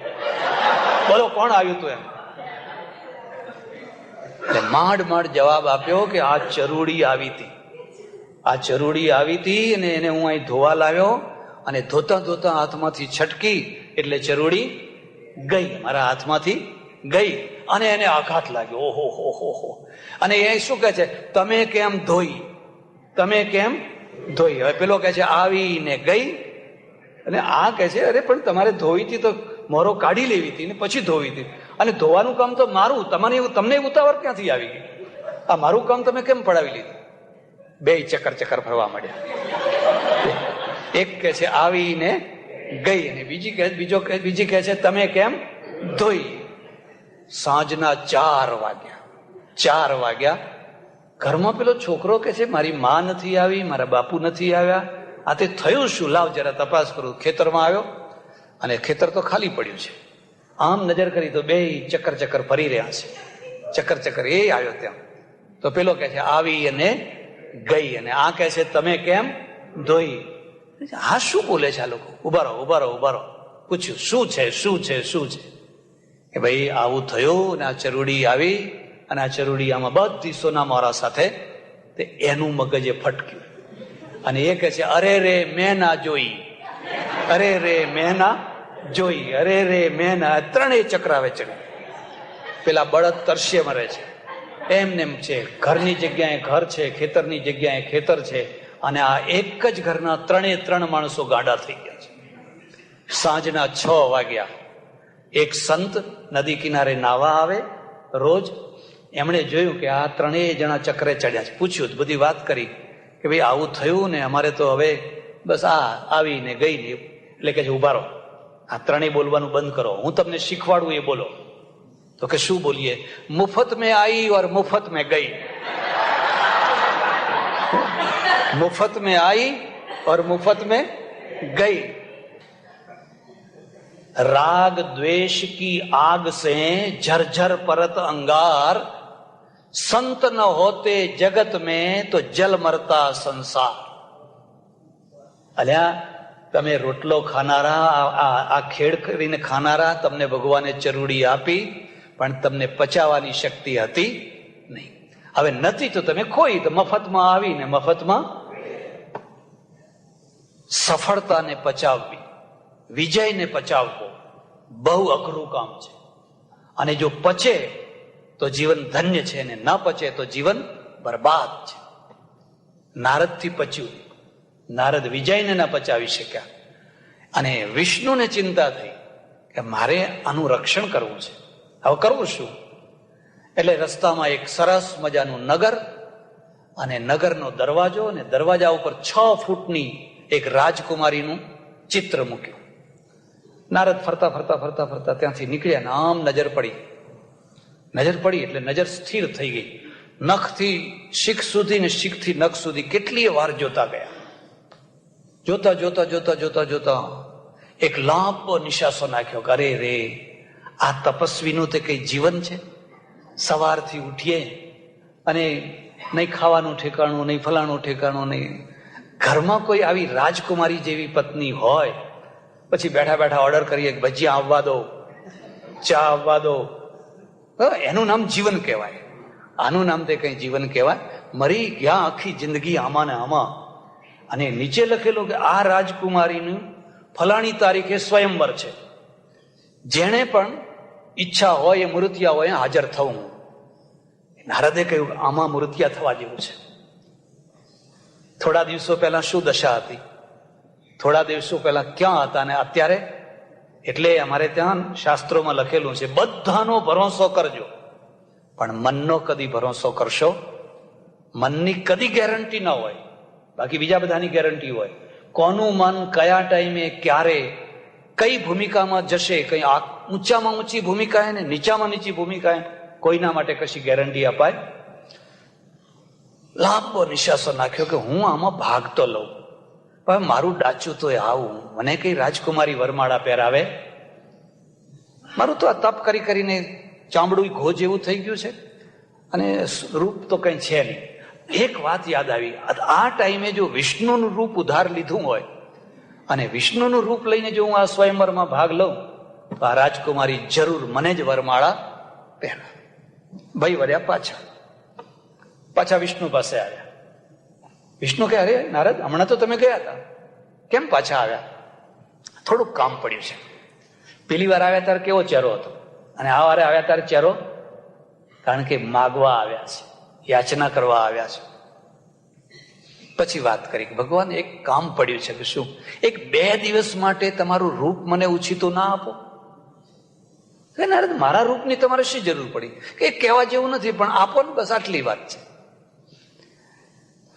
બોલો કોણ આવ્યું તું એમ. એટલે માંડ જવાબ આપ્યો કે આ ચરૂડી આવી હતી અને એને હું અહીં ધોવા લાવ્યો, અને ધોતા હાથમાંથી છટકી એટલે ચરૂડી ગઈ, મારા હાથમાંથી ગઈ. અને એને આઘાત લાગ્યો, ઓહો. અને એ શું કહે છે, તમે કેમ ધોઈ. હવે પેલો કહે છે આવીને ગઈ, અને આ કહે છે અરે પણ તમારે ધોવી હતી તો મોરો કાઢી લેવી હતી ને પછી ધોવી હતી, અને ધોવાનું કામ તો મારું, તમને ઉતાવળ ક્યાંથી આવી ગઈ? આ મારું કામ તમે કેમ પડાવી લીધું? બે ચક્કર ફરવા માંડ્યા. એક કહે છે આવીને ગઈ, અને બીજી કહે છે તમે કેમ ધોઈ. સાંજના 4 વાગ્યા. ઘરમાં પેલો છોકરો કે છે મારી માં નથી આવી, મારા બાપુ નથી આવ્યા, આ તે થયું શું? લાવ જરા તપાસ કરું. ખેતરમાં આવ્યો અને ખેતર તો ખાલી પડ્યું છે. આમ નજર કરી તો બે ચક્કર ફરી રહ્યા છે. ચક્કર એ આવ્યો ત્યાં. તો પેલો કહે છે આવી અને ગઈ, અને આ કહે છે તમે કેમ ધોઈ. આ શું બોલે છે આ લોકો? ઉભા રહો. પૂછ્યું શું છે? કે ભાઈ આવું થયું, અને આ ચરૂડી આવી, અને આ ચરૂડી આમાં બધી સોના મોરા સાથે, તે એનું મગજે ફટક્યું. અને એ કહે છે અરે રે મેં ના જોઈ, ત્રણેય ચક્રાવે ચડી. પેલા બળદ તરસ્યે મરે છે, એમ છે. ઘરની જગ્યાએ ઘર છે, ખેતરની જગ્યાએ ખેતર છે, અને આ એક જ ઘરના 3 માણસો ગાડા થઈ ગયા છે. સાંજના 6 વાગ્યા. એક સંત નદી કિનારે નાવા આવે રોજ, એમણે જોયું કે આ 3 જણા ચક્રે ચડ્યા છે. પૂછ્યું, બધી વાત કરી કે ભાઈ આવું થયું ને અમારે તો હવે બસ આ આવીને ગઈ ને. એટલે કે ઉભા રહો, આ 3 બોલવાનું બંધ કરો, હું તમને શીખવાડું એ બોલો. તો કે શું બોલીએ? મુફત મેં आई और मुफ्त में गई. मुफ्त में आई और मुफ्त में गई. રાગ દ્વેષ કી આગ સે झरझर परत अंगार, संत न होते जगत में तो जल मरता संसार. અલ્યા તમે રોટલો ખાનારા, આ ખેડ કરીને ખાનારા, તમને ભગવાને ચરૂડી આપી, પણ તમને પચાવવાની શક્તિ હતી નહીં. હવે નથી તો તમે ખોઈ, તો મફતમાં આવીને મફતમાં. સફળતાને પચાવવી, વિજયને પચાવવો બહુ અઘરું કામ છે. અને જો પચે તો જીવન ધન્ય છે, અને ન પચે તો જીવન બરબાદ છે. નારદથી પચ્યું, નારદ વિજયને ન પચાવી શક્યા, અને વિષ્ણુને ચિંતા થઈ કે મારે આનું રક્ષણ કરવું છે, હવે કરવું શું? એટલે રસ્તામાં એક સરસ મજાનું નગર, અને નગરનો દરવાજો, અને દરવાજા ઉપર 6 ફૂટની એક રાજકુમારીનું ચિત્ર મૂક્યું. નારદ ફરતા ફરતા ફરતા ફરતા ત્યાંથી નીકળ્યા ને આમ નજર પડી એટલે નજર સ્થિર થઈ ગઈ. નખથી શીખ સુધી ને શીખથી નખ સુધી કેટલીય વાર જોતા ગયા. જોતા જોતા જોતા જોતા જોતા એક લાંબો નિશાસો નાખ્યો કે અરે રે, આ તપસ્વીનું તે કઈ જીવન છે? સવારથી ઉઠીએ અને નહીં ખાવાનું ઠેકાણું, નહીં ફલાણું ઠેકાણું, નહીં. ઘરમાં કોઈ આવી રાજકુમારી જેવી પત્ની હોય, પછી બેઠા બેઠા ઓર્ડર કરીએ કે ભજીયા આવવા દો, ચા આવવા દો, એનું નામ જીવન કહેવાય? આનું નામ તે કઈ જીવન કહેવાય? મરી ગયા આખી જિંદગી આમાં ને આમાં. અને નીચે લખેલું કે આ રાજકુમારીનું ફલાણી તારીખે સ્વયંવર છે, જેણે પણ ઈચ્છા હોય એ મૂર્તિયા હોય હાજર થવું. નારદે કહ્યું આમાં મૂર્તિયા થવા જેવું છે. થોડા દિવસો પહેલા શું દશા હતી, થોડા દિવસો પહેલા ક્યાં હતા, અને અત્યારે? એટલે અમારે ત્યાં શાસ્ત્રોમાં લખેલું છે બધાનો ભરોસો કરજો, પણ મનનો કદી ભરોસો કરશો? મનની કદી ગેરંટી ન હોય, બાકી બીજા બધાની ગેરંટી હોય. કોનું મન કયા ટાઈમે ક્યારે કઈ ભૂમિકામાં જશે, કઈ ઊંચામાં ઊંચી ભૂમિકા ને નીચામાં નીચી ભૂમિકા, કોઈના માટે કશી ગેરંટી અપાય? લાંબો નિશાસો નાખ્યો કે હું આમાં ભાગ તો લઉં, પણ મારું ડાચું તો આવું, મને કઈ રાજકુમારી વરમાળા પહેરાવે? મારું તો આ તપ કરી કરીને ચામડું ઘો જેવું થઈ ગયું છે, અને રૂપ તો કઈ છે નહીં. એક વાત યાદ આવી, આ ટાઈમે જો વિષ્ણુનું રૂપ ઉધાર લીધું હોય, અને વિષ્ણુનું રૂપ લઈને જો હું આ સ્વયંવરમાં ભાગ લઉં, તો આ રાજકુમારી જરૂર મને જ વરમાળા પહેરા. ભાઈ વર્યા પાછા વિષ્ણુ પાસે આવ્યા. વિષ્ણુ કે અરે નારદ, હમણાં તો તમે ગયા હતા, કેમ પાછા આવ્યા? થોડુંક કામ પડ્યું છે. પેલી વાર આવ્યા ત્યારે કેવો ચહેરો હતો, અને આ વારે આવ્યા ત્યારે ચહેરો? કારણ કે માગવા આવ્યા છે, યાચના કરવા આવ્યા છે. પછી વાત કરી કે ભગવાન એક કામ પડ્યું છે. કે શું? 1-2 દિવસ માટે તમારું રૂપ મને ઉછીતું ના આપો? કે નારદ, મારા રૂપની તમારે શી જરૂર પડી? કે કહેવા જેવું નથી, પણ આપો ને, બસ આટલી વાત છે.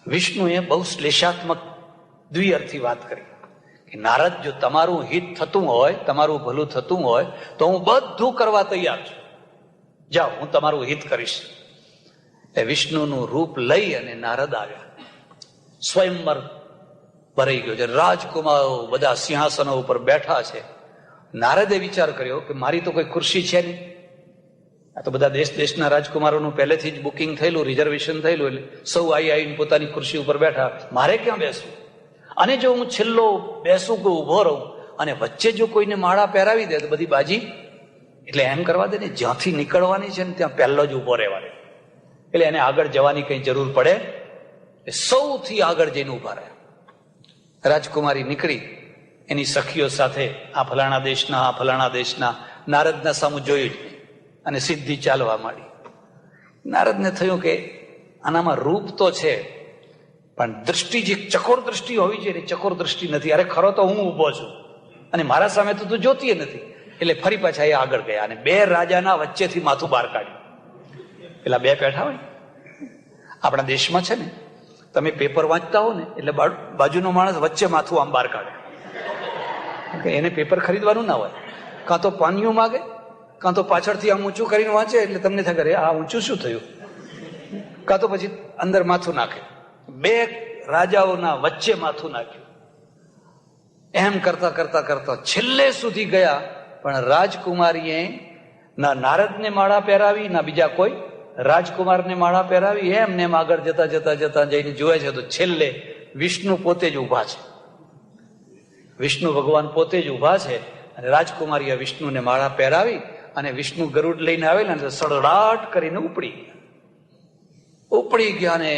વિષ્ણુએ બહુ શ્લેષાત્મક દ્વિઅર્થી વાત કરી કે નારદ, જો તમારું હિત થતું હોય, તમારું ભલું થતું હોય, તો હું બધું કરવા તૈયાર છું. જાઓ, હું તમારું હિત કરીશ. એ વિષ્ણુનું રૂપ લઈ અને નારદ આવ્યા. સ્વયંવર ભરાઈ ગયો છે, રાજકુમારો બધા સિંહાસનો ઉપર બેઠા છે. નારદે વિચાર કર્યો કે મારી તો કોઈ ખુરશી છે નહીં, આ તો બધા દેશના રાજકુમારોનું પહેલેથી જ બુકિંગ થયેલું, રિઝર્વેશન થયેલું, એટલે સૌ આવીને પોતાની ખુરશી ઉપર બેઠા. મારે ક્યાં બેસવું? અને જો હું છેલ્લો બેસું કે ઉભો રહું, અને વચ્ચે જો કોઈને માળા પહેરાવી દે તો બધી બાજી. એટલે એમ કરવા દે ને, જ્યાંથી નીકળવાની છે ને ત્યાં પહેલો જ ઉભો રહેવાનો. એટલે એને આગળ જવાની કઈ જરૂર પડે, સૌથી આગળ જઈને ઉભા રહ્યા. રાજકુમારી નીકળી એની સખીઓ સાથે, આ ફલાણા દેશના, આ ફલાણા દેશના. નારદના સામું જોયું જ નહીં, અને સીધી ચાલવા માંડી. નારદને થયું કે આનામાં રૂપ તો છે, પણ દ્રષ્ટિ જે ચકોર દ્રષ્ટિ હોવી જોઈએ, ચકોર દ્રષ્ટિ નથી. અરે ખરો તો હું ઉભો છું, અને મારા સામે તો તું જોતી નથી. એટલે ફરી પાછા એ આગળ ગયા, અને 2 રાજાના વચ્ચેથી માથું બહાર કાઢ્યું. પેલા 2 પેઠા હોય આપણા દેશમાં છે ને, તમે પેપર વાંચતા હો ને, એટલે બાજુનો માણસ વચ્ચે માથું આમ બહાર કાઢે. એને પેપર ખરીદવાનું ના હોય, કાં તો પાનિયું માગે, કાં તો પાછળથી આમ ઊંચું કરીને વાંચે, એટલે તમને થાય કરે આ ઊંચું શું થયું, કાં તો પછી અંદર માથું નાખે. 2 રાજાઓના વચ્ચે માથું નાખ્યું. એમ કરતા કરતા કરતા છેલ્લે સુધી ગયા પણ રાજકુમારીએ ના નારદને માળા પહેરાવી, ના બીજા કોઈ રાજકુમારને માળા પહેરાવી. એમને એમ આગળ જતા જતા જતા જઈને જોવે છે તો છેલ્લે વિષ્ણુ પોતે જ ઉભા છે. વિષ્ણુ ભગવાન પોતે જ ઉભા છે અને રાજકુમારીએ વિષ્ણુને માળા પહેરાવી અને વિષ્ણુ ગરુડ લઈને આવેલા ને સડડાટ કરીને ઉપડી ગયા ને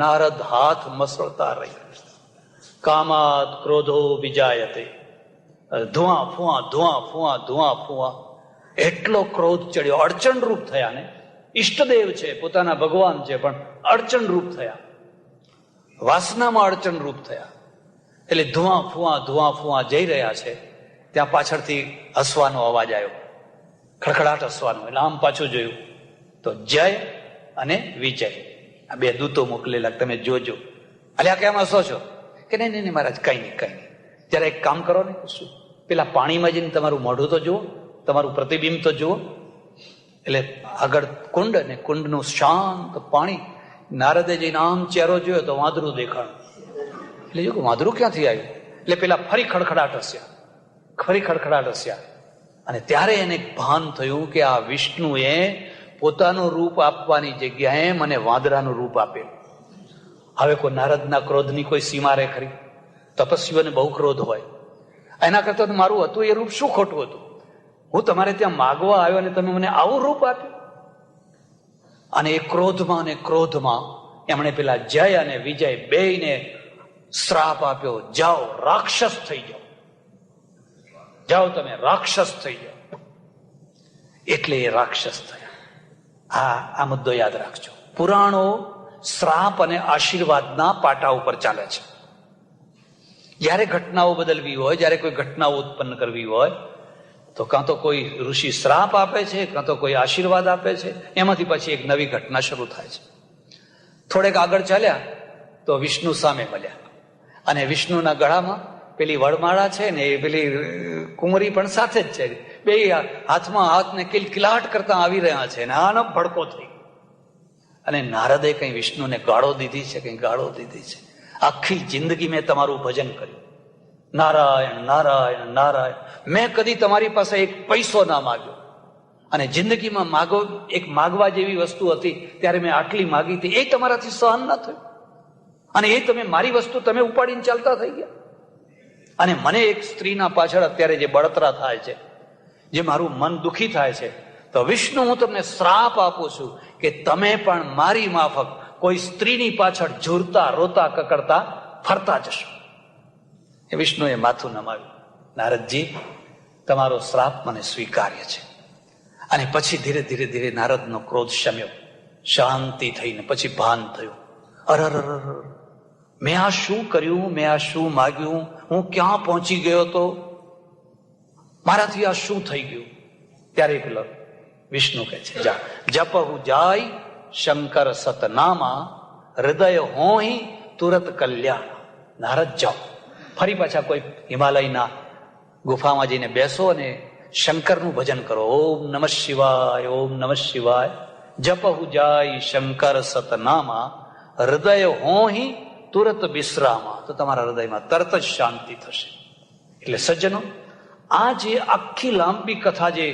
નારદ હાથ મસળતા રહ્યા. કામાત ક્રોધો વિજાયતે, ધુઆ ફુઆ ધુઆ ફુઆ ધુઆ ફુઆ, એટલો ક્રોધ ચડ્યો. અડચણ રૂપ થયા ને, ઈષ્ટદેવ છે, પોતાના ભગવાન છે, પણ અડચણ રૂપ થયા, વાસનામાં અડચણ રૂપ થયા. એટલે ધુઆ ફુઆ જઈ રહ્યા છે. ત્યાં પાછળથી હસવાનો અવાજ આવ્યો, ખડખડાટ હસવાનો. એટલે આમ પાછું જોયું તો જય અને વિજય, આ બે દૂતો મોકલેલા, તમે જોજો. અલ્યા કેમ હસો છો? કે નહીં મહારાજ કઈ નહીં. જરા એક કામ કરો ને, શું પેલા પાણીમાં જઈને તમારું મોઢું તો જુઓ, તમારું પ્રતિબિંબ તો જુઓ. એટલે આગળ કુંડ ને કુંડનું શાંત પાણી. નારદે જઈને આમ ચહેરો જોયો તો વાંદરું દેખાણું. એટલે જો વાંદરું ક્યાંથી આવ્યું? એટલે પેલા ફરી ખડખડાટ હસ્યા. અને ત્યારે એને ભાન થયું કે આ વિષ્ણુએ પોતાનું રૂપ આપવાની જગ્યાએ મને વાંદરાનું રૂપ આપેલું. હવે કોઈ નારદના ક્રોધની કોઈ સીમા રે ખરી? તપસ્વીઓને બહુ ક્રોધ હોય. એના કરતા મારું હતું એ રૂપ શું ખોટું હતું? હું તમારે ત્યાં માગવા આવ્યો અને તમે મને આવું રૂપ આપ્યું. અને એ ક્રોધમાં એમણે પેલા જય અને વિજય બેયને શ્રાપ આપ્યો, જાઓ રાક્ષસ થઈ જાઓ, તમે રાક્ષસ થઈ જાઓ. એટલે એ રાક્ષસ થયા. આ મુદ્દો યાદ રાખજો. પુરાણો શ્રાપ અને આશીર્વાદના પાટા ઉપર ચાલે છે. જયારે ઘટનાઓ બદલવી હોય, જયારે કોઈ ઘટનાઓ ઉત્પન્ન કરવી હોય તો કાં તો કોઈ ઋષિ શ્રાપ આપે છે, કાં તો કોઈ આશીર્વાદ આપે છે. એમાંથી પછી એક નવી ઘટના શરૂ થાય છે. થોડેક આગળ ચાલ્યા તો વિષ્ણુ સામે મળ્યા અને વિષ્ણુના ગળામાં પેલી વડમાળા છે ને, એ પેલી કુંવરી પણ સાથે જ છે. બે હાથમાં હાથને કિલકિલાટ કરતા આવી રહ્યા છે ને આનો ભડકો થઈ. અને નારદે કઈ વિષ્ણુને ગાળો દીધી છે, કઈ ગાળો દીધી છે. આખી જિંદગી મેં તમારું ભજન કર્યું, નારાયણ નારાયણ નારાયણ. મેં કદી તમારી પાસે એક પૈસો ના માગ્યો. અને જિંદગીમાં માગવા જેવી વસ્તુ હતી ત્યારે મેં આટલી માગી હતી, એ તમારાથી સહન ના થયું. અને એ તમે મારી વસ્તુ તમે ઉપાડીને ચાલતા થઈ ગયા. અને મને એક સ્ત્રીના પાછળ અત્યારે જે બળતરા થાય છે, જે મારું મન દુખી થાય છે, તો વિષ્ણુ હું તમને શ્રાપ આપું છું કે તમે પણ મારી માફક કોઈ સ્ત્રીની પાછળ ઝૂરતા રોતા કકડતા ફરતા જશો. એ વિષ્ણુએ માથું નમાવ્યું, નારદજી તમારો શ્રાપ મને સ્વીકાર્ય છે. અને પછી ધીરે ધીરે ધીરે નારદનો ક્રોધ શમ્યો, શાંતિ થઈને પછી ભાન થયું, અરર મેં આ શું કર્યું, મેં આ શું માગ્યું, હું ક્યાં પહોંચી ગયો તો, મારાથી આ શું થઈ ગયું. ત્યારે પેલો વિષ્ણુ કહે છે, જા જપહુ જાય શંકર સતનામા, હૃદય હોઈ તુરત કલ્યાણ. નારદ જાઓ, ફરી પાછા કોઈ હિમાલયના ગુફામાં જઈને બેસો અને શંકરનું ભજન કરો. ઓમ નમઃ શિવાય, ઓમ નમઃ શિવાય. જપહુ જાય શંકર સતનામા, હૃદય હોઈ તુરત વિશ્રામા. તો તમારા હૃદયમાં તરત જ શાંતિ થશે. એટલે સજ્જનો, આ જે આખી લાંબી કથા જે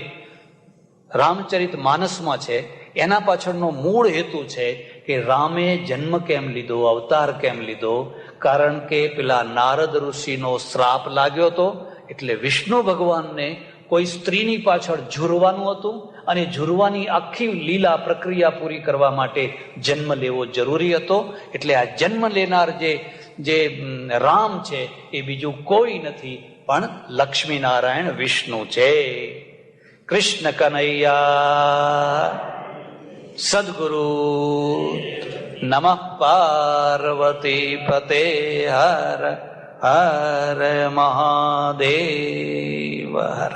રામચરિત માનસમાં છે, એના પાછળનો મૂળ હેતુ છે કે રામે જન્મ કેમ લીધો, અવતાર કેમ લીધો? કારણ કે પેલા નારદ ઋષિનો શ્રાપ લાગ્યો હતો. એટલે વિષ્ણુ ભગવાનને કોઈ સ્ત્રીની પાછળ ઝૂરવાનું હતું અને ઝૂરવાની આખી લીલા પ્રક્રિયા પૂરી કરવા માટે જન્મ લેવો જરૂરી હતો. એટલે આ જન્મ લેનાર જે રામ છે એ બીજું કોઈ નથી પણ લક્ષ્મીનારાયણ વિષ્ણુ છે. કૃષ્ણ કનૈયા સદગુરુ નમઃ. પાર્વતી પતે હર હર મહાદેવ હર.